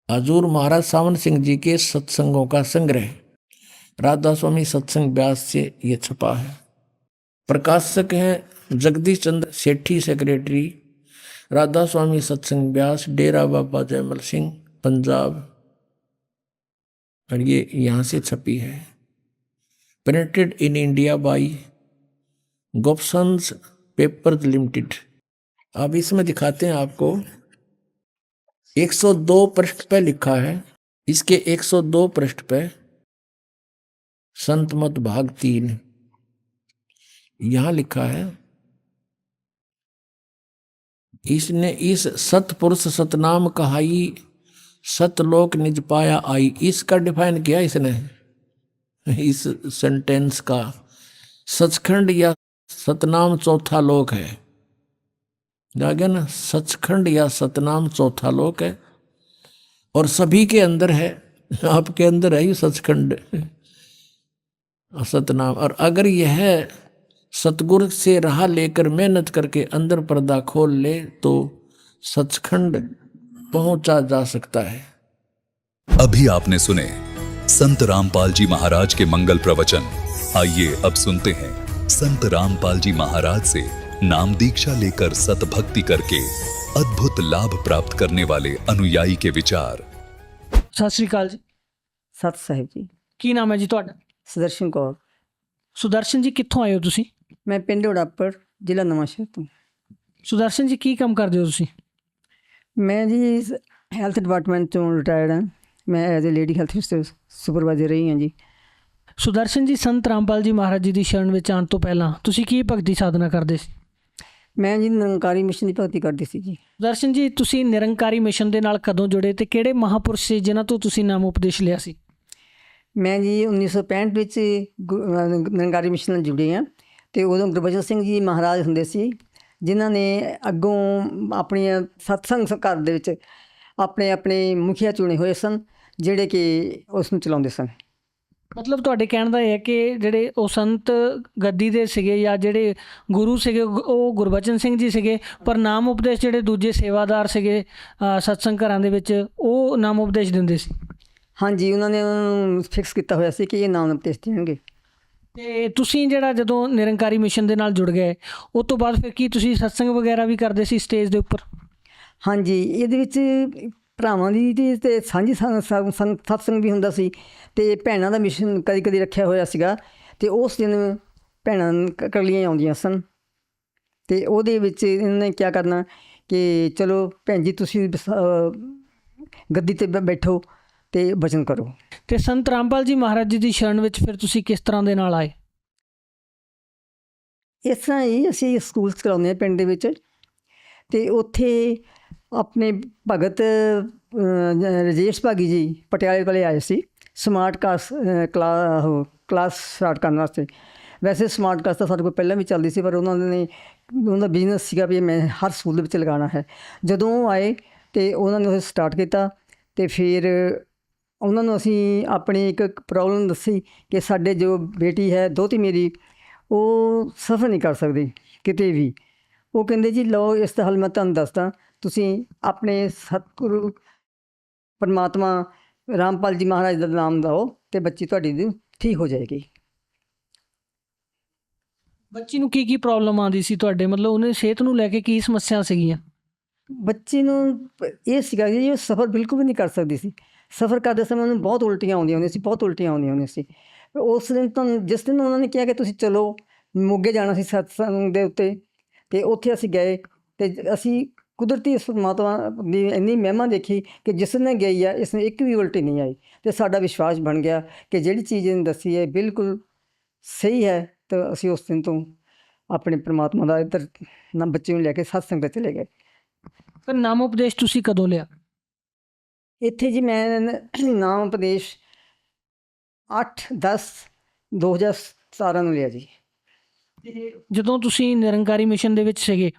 हजूर महाराज सावन सिंह जी के सत्संगों का संग्रह, राधा स्वामी सत्संग व्यास से ये छपा है। प्रकाशक हैं जगदीश चंद्र सेठी, सेक्रेटरी राधा स्वामी सत्संग व्यास, डेरा बाबा जयमल सिंह, पंजाब। और ये यहाँ से छपी है। Printed in India by Gopsons papers limited. अब इसमें दिखाते हैं आपको, 102 पृष्ठ पे लिखा है, इसके 102 पृष्ठ पे संत मत भाग 3 यहाँ लिखा है, इसने इस सतपुरुष सतनाम कहाई, सतलोक निज पाया आई। इसका डिफाइन किया इसने इस सेंटेंस का। सचखंड या सतनाम चौथा लोक है, जागे ना, सचखंड या सतनाम चौथा लोक है और सभी के अंदर है, आपके अंदर है ये सचखंड सतनाम। और अगर यह सतगुरु से राह लेकर मेहनत करके अंदर पर्दा खोल ले तो सचखंड पहुंचा जा सकता है। अभी आपने सुने संत रामपाल जी महाराज के मंगल प्रवचन। आइए अब सुनते हैं संत रामपाल जी महाराज से नाम दीक्षा लेकर सतभक्ति करके अद्भुत लाभ प्राप्त करने वाले अनुयायी के विचार। ਸਤਿ ਸ਼੍ਰੀ ਅਕਾਲ ਜੀ। ਸਤ ਸਾਹਿਬ ਜੀ। ਕੀ ਨਾਮ ਹੈ ਜੀ ਤੁਹਾਡਾ? ਸੁਦਰਸ਼ਨ ਕੌਰ। ਸੁਦਰਸ਼ਨ ਜੀ ਕਿੱਥੋਂ ਆਏ ਹੋ ਤੁਸੀਂ? ਮੈਂ ਪਿੰਡ ਉੜਾਪੜ, ਜ਼ਿਲ੍ਹਾ ਨਵਾਂਸ਼ਹਿਰ ਤੋਂ। ਸੁਦਰਸ਼ਨ ਜੀ ਕੀ ਕੰਮ ਕਰਦੇ ਹੋ ਤੁਸੀਂ? ਮੈਂ ਜੀ ਹੈਲਥ ਡਿਪਾਰਟਮੈਂਟ ਤੋਂ ਰਿਟਾਇਰਡ ਹਾਂ। ਮੈਂ as a lady health supervisor ਰਹੀ ਹਾਂ ਜੀ। ਸੁਦਰਸ਼ਨ ਜੀ, ਸੰਤ ਰਾਮਪਾਲ ਜੀ ਮਹਾਰਾਜ ਜੀ ਦੀ ਸ਼ਰਨ ਵਿੱਚ ਆਉਣ ਤੋਂ ਪਹਿਲਾਂ ਤੁਸੀਂ ਕੀ ਭਗਤੀ ਸਾਧਨਾ ਕਰਦੇ ਸੀ? ਮੈਂ ਜੀ ਨਿਰੰਕਾਰੀ ਮਿਸ਼ਨ ਦੀ ਭਗਤੀ ਕਰਦੀ ਸੀ ਜੀ। ਸੁਦਰਸ਼ਨ ਜੀ, ਤੁਸੀਂ ਨਿਰੰਕਾਰੀ ਮਿਸ਼ਨ ਦੇ ਨਾਲ ਕਦੋਂ ਜੁੜੇ ਤੇ ਕਿਹੜੇ ਮਹਾਂਪੁਰਸ਼ ਸੀ ਜਿਨ੍ਹਾਂ ਤੋਂ ਤੁਸੀਂ ਨਾਮ ਉਪਦੇਸ਼ ਲਿਆ ਸੀ? ਮੈਂ ਜੀ 1965 ਵਿੱਚ ਨਿਰੰਕਾਰੀ ਮਿਸ਼ਨ ਨਾਲ ਜੁੜੀ ਹਾਂ ਅਤੇ ਉਦੋਂ ਗੁਰਬਚਨ ਸਿੰਘ ਜੀ ਮਹਾਰਾਜ ਹੁੰਦੇ ਸੀ, ਜਿਨ੍ਹਾਂ ਨੇ ਅੱਗੋਂ ਆਪਣੀਆਂ ਸਤਸੰਗ ਘਰ ਦੇ ਵਿੱਚ ਆਪਣੇ ਆਪਣੇ ਮੁਖੀਆ ਚੁਣੇ ਹੋਏ ਸਨ, ਜਿਹੜੇ ਕਿ ਉਸ ਨੂੰ ਚਲਾਉਂਦੇ ਸਨ। ਮਤਲਬ ਤੁਹਾਡੇ ਕਹਿਣ ਦਾ ਇਹ ਹੈ ਕਿ ਜਿਹੜੇ ਉਹ ਸੰਤ ਗੱਦੀ ਦੇ ਸੀਗੇ ਜਾਂ ਜਿਹੜੇ ਗੁਰੂ ਸੀਗੇ ਉਹ ਗੁਰਬਚਨ ਸਿੰਘ ਜੀ ਸੀਗੇ, ਪਰ ਨਾਮ ਉਪਦੇਸ਼ ਜਿਹੜੇ ਦੂਜੇ ਸੇਵਾਦਾਰ ਸੀਗੇ ਸਤਸੰਗ ਘਰਾਂ ਦੇ ਵਿੱਚ ਉਹ ਨਾਮ ਉਪਦੇਸ਼ ਦਿੰਦੇ ਸੀ। ਹਾਂਜੀ, ਉਹਨਾਂ ਨੇ ਉਹਨੂੰ ਫਿਕਸ ਕੀਤਾ ਹੋਇਆ ਸੀ ਕਿ ਇਹ ਨਾਮ ਉਪਦੇਸ਼ ਦੇਣਗੇ। ਅਤੇ ਤੁਸੀਂ ਜਿਹੜਾ ਜਦੋਂ ਨਿਰੰਕਾਰੀ ਮਿਸ਼ਨ ਦੇ ਨਾਲ ਜੁੜ ਗਏ ਉਹ ਤੋਂ ਬਾਅਦ ਫਿਰ ਕੀ ਤੁਸੀਂ ਸਤਸੰਗ ਵਗੈਰਾ ਵੀ ਕਰਦੇ ਸੀ ਸਟੇਜ ਦੇ ਉੱਪਰ? ਹਾਂਜੀ, ਇਹਦੇ ਵਿੱਚ ਭਰਾਵਾਂ ਦੀ ਅਤੇ ਸਾਂਝੀ ਸਤਸੰਗ ਵੀ ਹੁੰਦਾ ਸੀ ਅਤੇ ਭੈਣਾਂ ਦਾ ਮਿਸ਼ਨ ਕਦੀ ਕਦੀ ਰੱਖਿਆ ਹੋਇਆ ਸੀਗਾ ਅਤੇ ਉਸ ਦਿਨ ਭੈਣਾਂ ਇਕੱਲੀਆਂ ਆਉਂਦੀਆਂ ਸਨ ਅਤੇ ਉਹਦੇ ਵਿੱਚ ਇਹਨਾਂ ਨੇ ਕਿਆ ਕਰਨਾ ਕਿ ਚਲੋ ਭੈਣ ਜੀ ਤੁਸੀਂ ਗੱਦੀ 'ਤੇ ਬੈਠੋ ਅਤੇ ਬਚਨ ਕਰੋ। ਅਤੇ ਸੰਤ ਰਾਮਪਾਲ ਜੀ ਮਹਾਰਾਜ ਜੀ ਦੀ ਸ਼ਰਨ ਵਿੱਚ ਫਿਰ ਤੁਸੀਂ ਕਿਸ ਤਰ੍ਹਾਂ ਦੇ ਨਾਲ ਆਏ? ਇਸ ਤਰ੍ਹਾਂ ਹੀ ਅਸੀਂ ਸਕੂਲ ਚਲਾਉਂਦੇ ਹਾਂ ਪਿੰਡ ਦੇ ਵਿੱਚ, ਅਤੇ ਉੱਥੇ ਆਪਣੇ ਭਗਤ ਰਜੇਸ਼ ਭਾਗੀ ਜੀ ਪਟਿਆਲੇ ਵਾਲੇ ਆਏ ਸੀ ਸਮਾਰਟ ਕਲਾਸ ਸਟਾਰਟ ਕਰਨ ਵਾਸਤੇ। ਵੈਸੇ ਸਮਾਰਟ ਕਲਾਸ ਤਾਂ ਸਾਡੇ ਕੋਲ ਪਹਿਲਾਂ ਵੀ ਚੱਲਦੀ ਸੀ, ਪਰ ਉਹਨਾਂ ਦਾ ਬਿਜ਼ਨਸ ਸੀਗਾ ਵੀ ਮੈਂ ਹਰ ਸਕੂਲ ਦੇ ਵਿੱਚ ਲਗਾਉਣਾ ਹੈ। ਜਦੋਂ ਉਹ ਆਏ ਅਤੇ ਉਹਨਾਂ ਨੇ ਉਹ ਸਟਾਰਟ ਕੀਤਾ ਅਤੇ ਫਿਰ ਉਹਨਾਂ ਨੂੰ ਅਸੀਂ ਆਪਣੀ ਇੱਕ ਪ੍ਰੋਬਲਮ ਦੱਸੀ ਕਿ ਸਾਡੇ ਜੋ ਬੇਟੀ ਹੈ ਦੋਹਤੀ ਮੇਰੀ, ਉਹ ਸਫ਼ਰ ਨਹੀਂ ਕਰ ਸਕਦੀ ਕਿਤੇ ਵੀ। ਉਹ ਕਹਿੰਦੇ ਜੀ ਲਓ ਇਸ ਦਾ ਹੱਲ ਮੈਂ ਤੁਹਾਨੂੰ ਦੱਸਦਾ, ਤੁਸੀਂ ਆਪਣੇ ਸਤਿਗੁਰੂ ਪਰਮਾਤਮਾ ਰਾਮਪਾਲ ਜੀ ਮਹਾਰਾਜ ਦਾ ਨਾਮ ਲਓ ਅਤੇ ਬੱਚੀ ਤੁਹਾਡੀ ਦੀ ਠੀਕ ਹੋ ਜਾਏਗੀ। ਬੱਚੀ ਨੂੰ ਕੀ ਪ੍ਰੋਬਲਮ ਆਉਂਦੀ ਸੀ ਤੁਹਾਡੇ? ਮਤਲਬ ਉਹਨੇ ਸਿਹਤ ਨੂੰ ਲੈ ਕੇ ਕੀ ਸਮੱਸਿਆ ਸੀਗੀਆਂ? ਬੱਚੀ ਨੂੰ ਇਹ ਸੀਗਾ ਜੀ ਉਹ ਸਫ਼ਰ ਬਿਲਕੁਲ ਵੀ ਨਹੀਂ ਕਰ ਸਕਦੀ ਸੀ। ਸਫ਼ਰ ਕਰਦੇ ਸਮੇਂ ਉਹਨੂੰ ਬਹੁਤ ਉਲਟੀਆਂ ਆਉਂਦੀਆਂ ਹੁੰਦੀਆਂ ਸੀ, ਬਹੁਤ ਉਲਟੀਆਂ ਆਉਂਦੀਆਂ ਹੁੰਦੀਆਂ ਸੀ। ਉਸ ਦਿਨ ਤੋਂ ਜਿਸ ਦਿਨ ਉਹਨਾਂ ਨੇ ਕਿਹਾ ਕਿ ਤੁਸੀਂ ਚਲੋ, ਮੋਗੇ ਜਾਣਾ ਸੀ ਸਤਸੰਗ ਦੇ ਉੱਤੇ, ਅਤੇ ਉੱਥੇ ਅਸੀਂ ਗਏ ਅਤੇ ਅਸੀਂ ਕੁਦਰਤੀ ਇਸ ਪਰਮਾਤਮਾ ਦੀ ਇੰਨੀ ਮਹਿਮਾ ਦੇਖੀ ਕਿ ਜਿਸ ਨੇ ਗਈ ਆ ਇਸ ਨੇ ਇੱਕ ਵੀ ਉਲਟੀ ਨਹੀਂ ਆਈ ਅਤੇ ਸਾਡਾ ਵਿਸ਼ਵਾਸ ਬਣ ਗਿਆ ਕਿ ਜਿਹੜੀ ਚੀਜ਼ ਇਹਨੇ ਦੱਸੀ ਹੈ ਬਿਲਕੁਲ ਸਹੀ ਹੈ। ਤਾਂ ਅਸੀਂ ਉਸ ਦਿਨ ਤੋਂ ਆਪਣੇ ਪਰਮਾਤਮਾ ਦਾ ਇੱਧਰ ਨਾ ਬੱਚੇ ਨੂੰ ਲੈ ਕੇ ਸਤਸੰਗ 'ਤੇ ਚਲੇ ਗਏ। ਫਿਰ ਨਾਮ ਉਪਦੇਸ਼ ਤੁਸੀਂ ਕਦੋਂ ਲਿਆ? ਇੱਥੇ ਜੀ ਮੈਂ ਨਾਮ ਉਪਦੇਸ਼ 8/10/2017 ਨੂੰ ਲਿਆ ਜੀ। ਜਦੋਂ ਤੁਸੀਂ ਨਿਰੰਕਾਰੀ ਮਿਸ਼ਨ ਦੇ ਵਿੱਚ ਸੀਗੇ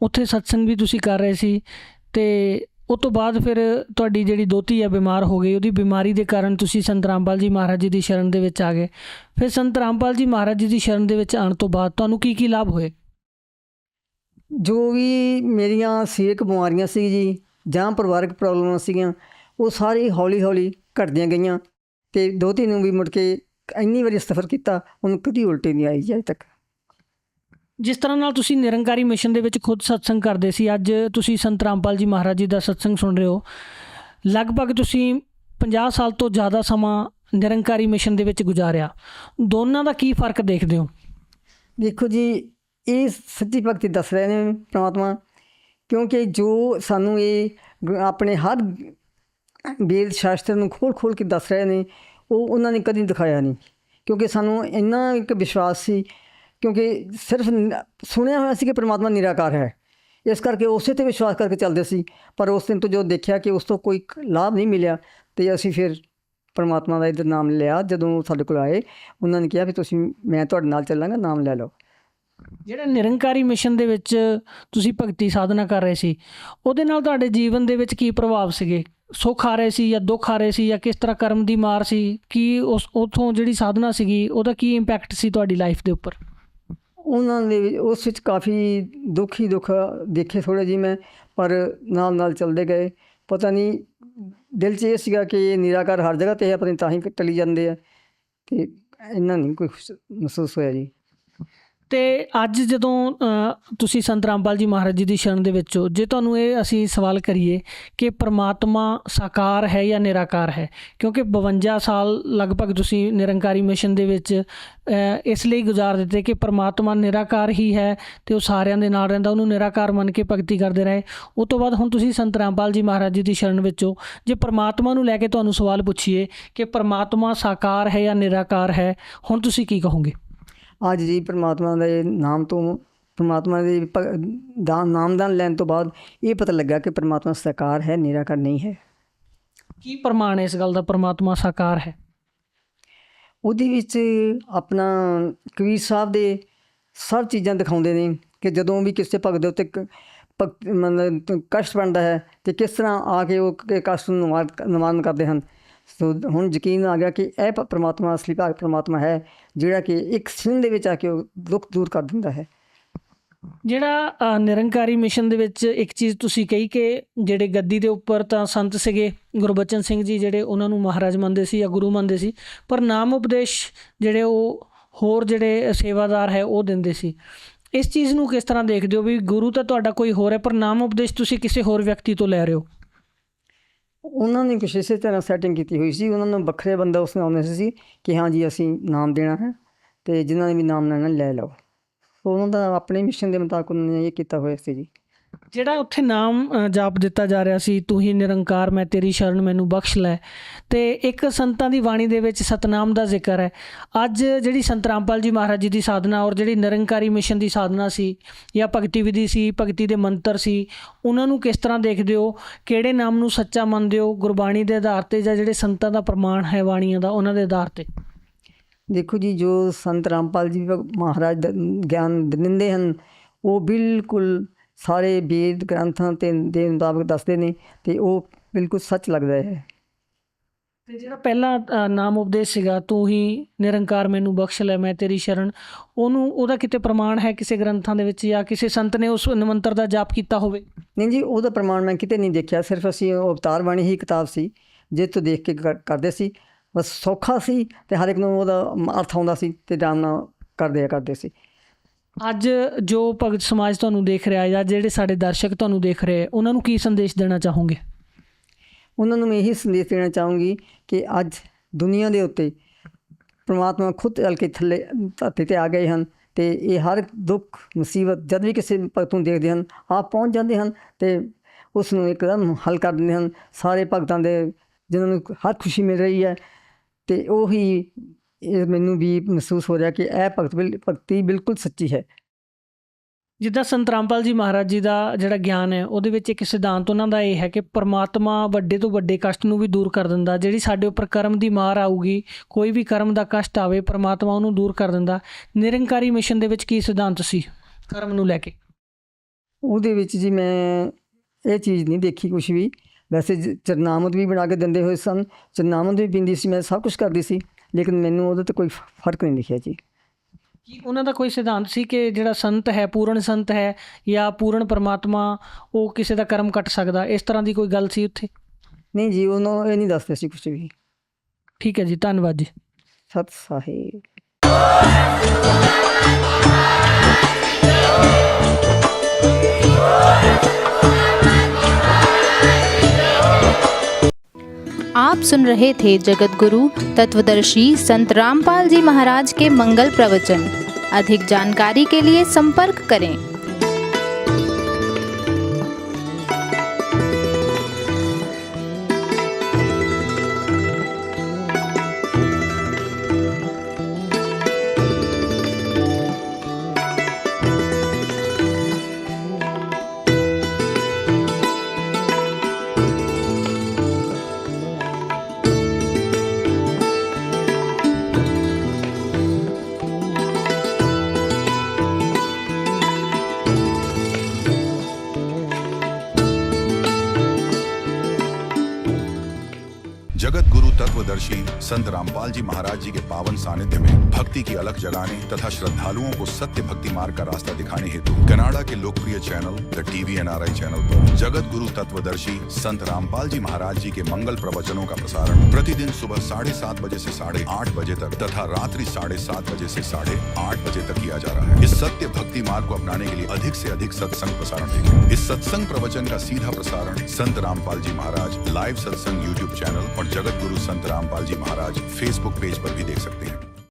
ਉੱਥੇ ਸਤਸੰਗ ਵੀ ਤੁਸੀਂ ਕਰ ਰਹੇ ਸੀ ਅਤੇ ਉਹ ਤੋਂ ਬਾਅਦ ਫਿਰ ਤੁਹਾਡੀ ਜਿਹੜੀ ਦੋਹਤੀ ਹੈ ਬਿਮਾਰ ਹੋ ਗਈ, ਉਹਦੀ ਬਿਮਾਰੀ ਦੇ ਕਾਰਨ ਤੁਸੀਂ ਸੰਤ ਰਾਮਪਾਲ ਜੀ ਮਹਾਰਾਜ ਜੀ ਦੀ ਸ਼ਰਨ ਦੇ ਵਿੱਚ ਆ ਗਏ। ਫਿਰ ਸੰਤ ਰਾਮਪਾਲ ਜੀ ਮਹਾਰਾਜ ਜੀ ਦੀ ਸ਼ਰਨ ਦੇ ਵਿੱਚ ਆਉਣ ਤੋਂ ਬਾਅਦ ਤੁਹਾਨੂੰ ਕੀ ਲਾਭ ਹੋਏ? ਜੋ ਵੀ ਮੇਰੀਆਂ ਸਰੀਰਕ ਬਿਮਾਰੀਆਂ ਸੀ ਜੀ ਜਾਂ ਪਰਿਵਾਰਕ ਪ੍ਰੋਬਲਮਾਂ ਸੀਗੀਆਂ ਉਹ ਸਾਰੀ ਹੌਲੀ ਹੌਲੀ ਘਟਦੀਆਂ ਗਈਆਂ ਅਤੇ ਦੋਹਤੀ ਨੂੰ ਵੀ ਮੁੜ ਕੇ ਇੰਨੀ ਵਾਰੀ ਸਫ਼ਰ ਕੀਤਾ ਉਹਨੂੰ ਕਦੀ ਉਲਟੀ ਨਹੀਂ ਆਈ ਜੀ ਅਜੇ ਤੱਕ। ਜਿਸ ਤਰ੍ਹਾਂ ਨਾਲ ਤੁਸੀਂ ਨਿਰੰਕਾਰੀ ਮਿਸ਼ਨ ਦੇ ਵਿੱਚ ਖੁਦ ਸਤਸੰਗ ਕਰਦੇ ਸੀ, ਅੱਜ ਤੁਸੀਂ ਸੰਤ ਰਾਮਪਾਲ ਜੀ ਮਹਾਰਾਜ ਜੀ ਦਾ ਸਤਸੰਗ ਸੁਣ ਰਹੇ ਹੋ। ਲਗਭਗ ਤੁਸੀਂ 50 ਸਾਲ ਤੋਂ ਜ਼ਿਆਦਾ ਸਮਾਂ ਨਿਰੰਕਾਰੀ ਮਿਸ਼ਨ ਦੇ ਵਿੱਚ ਗੁਜ਼ਾਰਿਆ। ਦੋਨਾਂ ਦਾ ਕੀ ਫ਼ਰਕ ਦੇਖਦੇ ਹੋ? ਦੇਖੋ ਜੀ, ਇਹ ਸੱਚੀ ਭਗਤੀ ਦੱਸ ਰਹੇ ਨੇ ਪਰਮਾਤਮਾ, ਕਿਉਂਕਿ ਜੋ ਸਾਨੂੰ ਇਹ ਆਪਣੇ ਹਰ ਵੇਦ ਸ਼ਾਸਤਰ ਨੂੰ ਖੋਲ੍ਹ ਕੇ ਦੱਸ ਰਹੇ ਨੇ ਉਹ ਉਹਨਾਂ ਨੇ ਕਦੀ ਦਿਖਾਇਆ ਨਹੀਂ, ਕਿਉਂਕਿ ਸਾਨੂੰ ਇੰਨਾ ਇੱਕ ਵਿਸ਼ਵਾਸ ਸੀ, ਕਿਉਂਕਿ ਸਿਰਫ ਸੁਣਿਆ ਹੋਇਆ ਸੀ ਕਿ ਪਰਮਾਤਮਾ ਨਿਰਾਕਾਰ ਹੈ, ਇਸ ਕਰਕੇ ਉਸੇ 'ਤੇ ਵਿਸ਼ਵਾਸ ਕਰਕੇ ਚੱਲਦੇ ਸੀ। ਪਰ ਉਸ ਦਿਨ ਤੋਂ ਜੋ ਦੇਖਿਆ ਕਿ ਉਸ ਤੋਂ ਕੋਈ ਲਾਭ ਨਹੀਂ ਮਿਲਿਆ, ਤੇ ਅਸੀਂ ਫਿਰ ਪਰਮਾਤਮਾ ਦਾ ਇੱਧਰ ਨਾਮ ਲਿਆ। ਜਦੋਂ ਸਾਡੇ ਕੋਲ ਆਏ, ਉਹਨਾਂ ਨੇ ਕਿਹਾ ਵੀ ਤੁਸੀਂ, ਮੈਂ ਤੁਹਾਡੇ ਨਾਲ ਚੱਲਾਂਗਾ, ਨਾਮ ਲੈ ਲਓ। ਜਿਹੜਾ ਨਿਰੰਕਾਰੀ ਮਿਸ਼ਨ ਦੇ ਵਿੱਚ ਤੁਸੀਂ ਭਗਤੀ ਸਾਧਨਾ ਕਰ ਰਹੇ ਸੀ, ਉਹਦੇ ਨਾਲ ਤੁਹਾਡੇ ਜੀਵਨ ਦੇ ਵਿੱਚ ਕੀ ਪ੍ਰਭਾਵ ਸੀਗੇ? ਸੁੱਖ ਆ ਰਹੇ ਸੀ ਜਾਂ ਦੁੱਖ ਆ ਰਹੇ ਸੀ, ਜਾਂ ਕਿਸ ਤਰ੍ਹਾਂ ਕਰਮ ਦੀ ਮਾਰ ਸੀ? ਕੀ ਉੱਥੋਂ ਜਿਹੜੀ ਸਾਧਨਾ ਸੀਗੀ ਉਹਦਾ ਕੀ ਇੰਪੈਕਟ ਸੀ ਤੁਹਾਡੀ ਲਾਈਫ ਦੇ ਉੱਪਰ? ਉਹਨਾਂ ਦੇ ਉਸ ਵਿੱਚ ਕਾਫੀ ਦੁੱਖ ਹੀ ਦੁੱਖ ਦੇਖੇ ਥੋੜ੍ਹੇ ਜਿਹੇ ਮੈਂ, ਪਰ ਨਾਲ ਨਾਲ ਚੱਲਦੇ ਗਏ। ਪਤਾ ਨਹੀਂ ਦਿਲ 'ਚ ਇਹ ਸੀਗਾ ਕਿ ਇਹ ਨਿਰਾਕਾਰ ਹਰ ਜਗ੍ਹਾ 'ਤੇ ਹੈ, ਪਤਾ ਨਹੀਂ ਤਾਂ ਹੀ ਟਲੀ ਜਾਂਦੇ ਆ, ਅਤੇ ਇੰਨਾ ਨਹੀਂ ਕੋਈ ਮਹਿਸੂਸ ਹੋਇਆ ਜੀ। ਅਤੇ ਅੱਜ ਜਦੋਂ ਤੁਸੀਂ ਸੰਤ ਰਾਮਪਾਲ ਜੀ ਮਹਾਰਾਜ ਜੀ ਦੀ ਸ਼ਰਨ ਦੇ ਵਿੱਚ ਹੋ, ਜੇ ਤੁਹਾਨੂੰ ਇਹ ਅਸੀਂ ਸਵਾਲ ਕਰੀਏ ਕਿ ਪਰਮਾਤਮਾ ਸਾਕਾਰ ਹੈ ਜਾਂ ਨਿਰਾਕਾਰ ਹੈ, ਕਿਉਂਕਿ 52 ਸਾਲ ਲਗਭਗ ਤੁਸੀਂ ਨਿਰੰਕਾਰੀ ਮਿਸ਼ਨ ਦੇ ਵਿੱਚ ਇਸ ਲਈ ਗੁਜ਼ਾਰ ਦਿੱਤੇ ਕਿ ਪਰਮਾਤਮਾ ਨਿਰਾਕਾਰ ਹੀ ਹੈ ਅਤੇ ਉਹ ਸਾਰਿਆਂ ਦੇ ਨਾਲ ਰਹਿੰਦਾ, ਉਹਨੂੰ ਨਿਰਾਕਾਰ ਮੰਨ ਕੇ ਭਗਤੀ ਕਰਦੇ ਰਹੇ। ਉਸ ਤੋਂ ਬਾਅਦ ਹੁਣ ਤੁਸੀਂ ਸੰਤ ਰਾਮਪਾਲ ਜੀ ਮਹਾਰਾਜ ਜੀ ਦੀ ਸ਼ਰਨ ਵਿੱਚ ਹੋ। ਜੇ ਪਰਮਾਤਮਾ ਨੂੰ ਲੈ ਕੇ ਤੁਹਾਨੂੰ ਸਵਾਲ ਪੁੱਛੀਏ ਕਿ ਪਰਮਾਤਮਾ ਸਾਕਾਰ ਹੈ ਜਾਂ ਨਿਰਾਕਾਰ ਹੈ, ਹੁਣ ਤੁਸੀਂ ਕੀ ਕਹੋਗੇ? ਅੱਜ ਜੀ ਪਰਮਾਤਮਾ ਦੇ ਨਾਮ ਤੋਂ, ਪਰਮਾਤਮਾ ਦੇ ਨਾਮਦਾਨ ਲੈਣ ਤੋਂ ਬਾਅਦ ਇਹ ਪਤਾ ਲੱਗਾ ਕਿ ਪਰਮਾਤਮਾ ਸਾਕਾਰ ਹੈ, ਨਿਰਾਕਾਰ ਨਹੀਂ ਹੈ। ਕੀ ਪ੍ਰਮਾਣ ਹੈ ਇਸ ਗੱਲ ਦਾ ਪਰਮਾਤਮਾ ਸਾਕਾਰ ਹੈ? ਉਹਦੇ ਵਿੱਚ ਆਪਣਾ ਕਬੀਰ ਸਾਹਿਬ ਦੇ ਸਭ ਚੀਜ਼ਾਂ ਦਿਖਾਉਂਦੇ ਨੇ ਕਿ ਜਦੋਂ ਵੀ ਕਿਸੇ ਭਗਤ ਦੇ ਉੱਤੇ ਮਤਲਬ ਕਸ਼ਟ ਬਣਦਾ ਹੈ ਅਤੇ ਕਿਸ ਤਰ੍ਹਾਂ ਆ ਕੇ ਉਹ ਕਸ਼ਟ ਨੂੰ ਨਿਵਾਰਨ ਕਰਦੇ ਹਨ। ਸੋ ਹੁਣ ਯਕੀਨ ਆ ਗਿਆ ਕਿ ਇਹ ਪਰਮਾਤਮਾ ਅਸਲੀ ਭਾਗ ਪਰਮਾਤਮਾ ਹੈ, ਜਿਹੜਾ ਕਿ ਇੱਕ ਛਿਣ ਦੇ ਵਿੱਚ ਆ ਕੇ ਉਹ ਦੁੱਖ ਦੂਰ ਕਰ ਦਿੰਦਾ ਹੈ। ਜਿਹੜਾ ਨਿਰੰਕਾਰੀ ਮਿਸ਼ਨ ਦੇ ਵਿੱਚ ਇੱਕ ਚੀਜ਼ ਤੁਸੀਂ ਕਹੀ ਕਿ ਜਿਹੜੇ ਗੱਦੀ ਦੇ ਉੱਪਰ ਤਾਂ ਸੰਤ ਸੀਗੇ, ਗੁਰਬਚਨ ਸਿੰਘ ਜੀ ਜਿਹੜੇ ਉਹਨਾਂ ਨੂੰ ਮਹਾਰਾਜ ਮੰਨਦੇ ਸੀ ਜਾਂ ਗੁਰੂ ਮੰਨਦੇ ਸੀ, ਪਰ ਨਾਮ ਉਪਦੇਸ਼ ਜਿਹੜੇ ਉਹ ਹੋਰ ਜਿਹੜੇ ਸੇਵਾਦਾਰ ਹੈ ਉਹ ਦਿੰਦੇ ਸੀ। ਇਸ ਚੀਜ਼ ਨੂੰ ਕਿਸ ਤਰ੍ਹਾਂ ਦੇਖਦੇ ਹੋ ਵੀ ਗੁਰੂ ਤਾਂ ਤੁਹਾਡਾ ਕੋਈ ਹੋਰ ਹੈ, ਪਰ ਨਾਮ ਉਪਦੇਸ਼ ਤੁਸੀਂ ਕਿਸੇ ਹੋਰ ਵਿਅਕਤੀ ਤੋਂ ਲੈ ਰਹੇ ਹੋ? ਉਹਨਾਂ ਨੇ ਕੁਛ ਇਸੇ ਤਰ੍ਹਾਂ ਸੈਟਿੰਗ ਕੀਤੀ ਹੋਈ ਸੀ। ਉਹਨਾਂ ਨੂੰ ਵੱਖਰੇ ਬੰਦਾ ਉਸ ਨਾਲ ਆਉਂਦੇ ਸੀ ਕਿ ਹਾਂ ਜੀ ਅਸੀਂ ਨਾਮ ਦੇਣਾ ਹੈ, ਅਤੇ ਜਿਨ੍ਹਾਂ ਨੇ ਵੀ ਨਾਮ ਲੈਣਾ ਲੈ ਲਓ। ਉਹਨਾਂ ਦਾ ਆਪਣੇ ਮਿਸ਼ਨ ਦੇ ਮੁਤਾਬਕ ਉਹਨਾਂ ਨੇ ਇਹ ਕੀਤਾ ਹੋਇਆ ਸੀ ਜੀ। ਜਿਹੜਾ ਉੱਥੇ ਨਾਮ ਜਾਪ ਦਿੱਤਾ ਜਾ ਰਿਹਾ ਸੀ, ਤੂੰ ਹੀ ਨਿਰੰਕਾਰ ਮੈਂ ਤੇਰੀ ਸ਼ਰਨ ਮੈਨੂੰ ਬਖਸ਼ ਲੈ, ਅਤੇ ਇੱਕ ਸੰਤਾਂ ਦੀ ਬਾਣੀ ਦੇ ਵਿੱਚ ਸਤਨਾਮ ਦਾ ਜ਼ਿਕਰ ਹੈ। ਅੱਜ ਜਿਹੜੀ ਸੰਤ ਰਾਮਪਾਲ ਜੀ ਮਹਾਰਾਜ ਜੀ ਦੀ ਸਾਧਨਾ ਔਰ ਜਿਹੜੀ ਨਿਰੰਕਾਰੀ ਮਿਸ਼ਨ ਦੀ ਸਾਧਨਾ ਸੀ ਜਾਂ ਭਗਤੀ ਵਿਧੀ ਸੀ, ਭਗਤੀ ਦੇ ਮੰਤਰ ਸੀ, ਉਹਨਾਂ ਨੂੰ ਕਿਸ ਤਰ੍ਹਾਂ ਦੇਖਦੇ ਹੋ? ਕਿਹੜੇ ਨਾਮ ਨੂੰ ਸੱਚਾ ਮੰਨਦੇ ਹੋ, ਗੁਰਬਾਣੀ ਦੇ ਆਧਾਰ 'ਤੇ ਜਾਂ ਜਿਹੜੇ ਸੰਤਾਂ ਦਾ ਪ੍ਰਮਾਣ ਹੈ ਬਾਣੀਆਂ ਦਾ, ਉਹਨਾਂ ਦੇ ਆਧਾਰ 'ਤੇ? ਦੇਖੋ ਜੀ, ਜੋ ਸੰਤ ਰਾਮਪਾਲ ਜੀ ਮਹਾਰਾਜ ਦਾ ਗਿਆਨ ਦਿੰਦੇ ਹਨ, ਉਹ ਬਿਲਕੁਲ ਸਾਰੇ ਵੇਦ ਗ੍ਰੰਥਾਂ ਦੇ ਮੁਤਾਬਕ ਦੱਸਦੇ ਨੇ, ਅਤੇ ਉਹ ਬਿਲਕੁਲ ਸੱਚ ਲੱਗਦਾ ਹੈ। ਅਤੇ ਜਿਹੜਾ ਪਹਿਲਾ ਨਾਮ ਉਪਦੇਸ਼ ਸੀਗਾ, ਤੂੰ ਹੀ ਨਿਰੰਕਾਰ ਮੈਨੂੰ ਬਖਸ਼ ਲੈ ਮੈਂ ਤੇਰੀ ਸ਼ਰਨ, ਉਹਦਾ ਕਿਤੇ ਪ੍ਰਮਾਣ ਹੈ ਕਿਸੇ ਗ੍ਰੰਥਾਂ ਦੇ ਵਿੱਚ ਜਾਂ ਕਿਸੇ ਸੰਤ ਨੇ ਉਸ ਮੰਤਰ ਦਾ ਜਾਪ ਕੀਤਾ ਹੋਵੇ? ਨਹੀਂ ਜੀ, ਉਹਦਾ ਪ੍ਰਮਾਣ ਮੈਂ ਕਿਤੇ ਨਹੀਂ ਦੇਖਿਆ। ਸਿਰਫ ਅਸੀਂ ਉਹ ਅਵਤਾਰ ਬਾਣੀ ਹੀ ਕਿਤਾਬ ਸੀ ਜਿਸ ਤੋਂ ਦੇਖ ਕੇ ਕਰਦੇ ਸੀ। ਬਸ ਸੌਖਾ ਸੀ ਅਤੇ ਹਰ ਇੱਕ ਨੂੰ ਉਹਦਾ ਅਰਥ ਆਉਂਦਾ ਸੀ ਅਤੇ ਆਰਾਮ ਨਾਲ ਕਰਦੇ ਸੀ। ਅੱਜ ਜੋ ਭਗਤ ਸਮਾਜ ਤੁਹਾਨੂੰ ਦੇਖ ਰਿਹਾ ਜਾਂ ਜਿਹੜੇ ਸਾਡੇ ਦਰਸ਼ਕ ਤੁਹਾਨੂੰ ਦੇਖ ਰਹੇ, ਉਹਨਾਂ ਨੂੰ ਕੀ ਸੰਦੇਸ਼ ਦੇਣਾ ਚਾਹੋਗੇ? ਉਹਨਾਂ ਨੂੰ ਮੈਂ ਇਹੀ ਸੰਦੇਸ਼ ਦੇਣਾ ਚਾਹੂੰਗੀ ਕਿ ਅੱਜ ਦੁਨੀਆ ਦੇ ਉੱਤੇ ਪਰਮਾਤਮਾ ਖੁਦ ਚੱਲ ਕੇ ਥੱਲੇ ਧਰਤੀ 'ਤੇ ਆ ਗਏ ਹਨ, ਅਤੇ ਇਹ ਹਰ ਦੁੱਖ ਮੁਸੀਬਤ ਜਦ ਵੀ ਕਿਸੇ ਭਗਤ ਨੂੰ ਦੇਖਦੇ ਹਨ, ਆਪ ਪਹੁੰਚ ਜਾਂਦੇ ਹਨ ਅਤੇ ਉਸ ਨੂੰ ਇੱਕਦਮ ਹੱਲ ਕਰ ਦਿੰਦੇ ਹਨ। ਸਾਰੇ ਭਗਤਾਂ ਦੇ ਜਿਨ੍ਹਾਂ ਨੂੰ ਹਰ ਖੁਸ਼ੀ ਮਿਲ ਰਹੀ ਹੈ, ਅਤੇ ਉਹੀ ਮੈਨੂੰ ਵੀ ਮਹਿਸੂਸ ਹੋ ਰਿਹਾ ਕਿ ਇਹ ਭਗਤੀ ਬਿਲਕੁਲ ਸੱਚੀ ਹੈ। ਜਿੱਦਾਂ ਸੰਤ ਰਾਮਪਾਲ ਜੀ ਮਹਾਰਾਜ ਜੀ ਦਾ ਜਿਹੜਾ ਗਿਆਨ ਹੈ, ਉਹਦੇ ਵਿੱਚ ਇੱਕ ਸਿਧਾਂਤ ਉਹਨਾਂ ਦਾ ਇਹ ਹੈ ਕਿ ਪਰਮਾਤਮਾ ਵੱਡੇ ਤੋਂ ਵੱਡੇ ਕਸ਼ਟ ਨੂੰ ਵੀ ਦੂਰ ਕਰ ਦਿੰਦਾ। ਜਿਹੜੀ ਸਾਡੇ ਉੱਪਰ ਕਰਮ ਦੀ ਮਾਰ ਆਊਗੀ, ਕੋਈ ਵੀ ਕਰਮ ਦਾ ਕਸ਼ਟ ਆਵੇ, ਪਰਮਾਤਮਾ ਉਹਨੂੰ ਦੂਰ ਕਰ ਦਿੰਦਾ। ਨਿਰੰਕਾਰੀ ਮਿਸ਼ਨ ਦੇ ਵਿੱਚ ਕੀ ਸਿਧਾਂਤ ਸੀ ਕਰਮ ਨੂੰ ਲੈ ਕੇ? ਉਹਦੇ ਵਿੱਚ ਜੀ ਮੈਂ ਇਹ ਚੀਜ਼ ਨਹੀਂ ਦੇਖੀ ਕੁਛ ਵੀ। ਵੈਸੇ ਚਰਨਾਮਤ ਵੀ ਬਣਾ ਕੇ ਦਿੰਦੇ ਹੋਏ ਸਨ, ਚਰਨਾਮਤ ਵੀ ਪੀਂਦੀ ਸੀ, ਮੈਂ ਸਭ ਕੁਛ ਕਰਦੀ ਸੀ, ਲੇਕਿਨ ਮੈਨੂੰ ਉਹਦੇ 'ਤੇ ਕੋਈ ਫਰਕ ਨਹੀਂ ਦਿਖਿਆ ਜੀ। ਕੀ ਉਹਨਾਂ ਦਾ ਕੋਈ ਸਿਧਾਂਤ ਸੀ ਕਿ ਜਿਹੜਾ ਸੰਤ ਹੈ, ਪੂਰਨ ਸੰਤ ਹੈ ਜਾਂ ਪੂਰਨ ਪਰਮਾਤਮਾ, ਉਹ ਕਿਸੇ ਦਾ ਕਰਮ ਕੱਟ ਸਕਦਾ, ਇਸ ਤਰ੍ਹਾਂ ਦੀ ਕੋਈ ਗੱਲ ਸੀ ਉੱਥੇ? ਨਹੀਂ ਜੀ, ਉਹਨੂੰ ਇਹ ਨਹੀਂ ਦੱਸਦੇ ਸੀ ਕੁਛ ਵੀ। ਠੀਕ ਹੈ ਜੀ, ਧੰਨਵਾਦ ਜੀ। ਸਤਿ ਸਾਹਿਬ। आप सुन रहे थे जगत गुरु तत्वदर्शी संत रामपाल जी महाराज के मंगल प्रवचन। अधिक जानकारी के लिए संपर्क करें। जगत गुरु तत्वदर्शी संत रामपाल जी महाराज जी के पावन सानिध्य में भक्ति की अलख जगाने तथा श्रद्धालुओं को सत्य भक्ति मार्ग का रास्ता दिखाने हेतु कनाडा के लोकप्रिय channel the TV NRI channel पर जगत गुरु तत्वदर्शी संत रामपाल जी महाराज जी के मंगल प्रवचनों का प्रसारण प्रतिदिन सुबह 7:30 बजे से 8:30 बजे तक तथा रात्रि 7:30 बजे से 8:30 बजे तक किया जा रहा है। इस सत्य भक्ति मार्ग को अपनाने के लिए अधिक से अधिक सत्संग प्रसारण देखें। इस सत्संग प्रवचन का सीधा प्रसारण संत रामपाल जी महाराज लाइव सत्संग YouTube चैनल और जगत गुरु संत रामपाल जी महाराज Facebook पेज पर भी देख सकते हैं।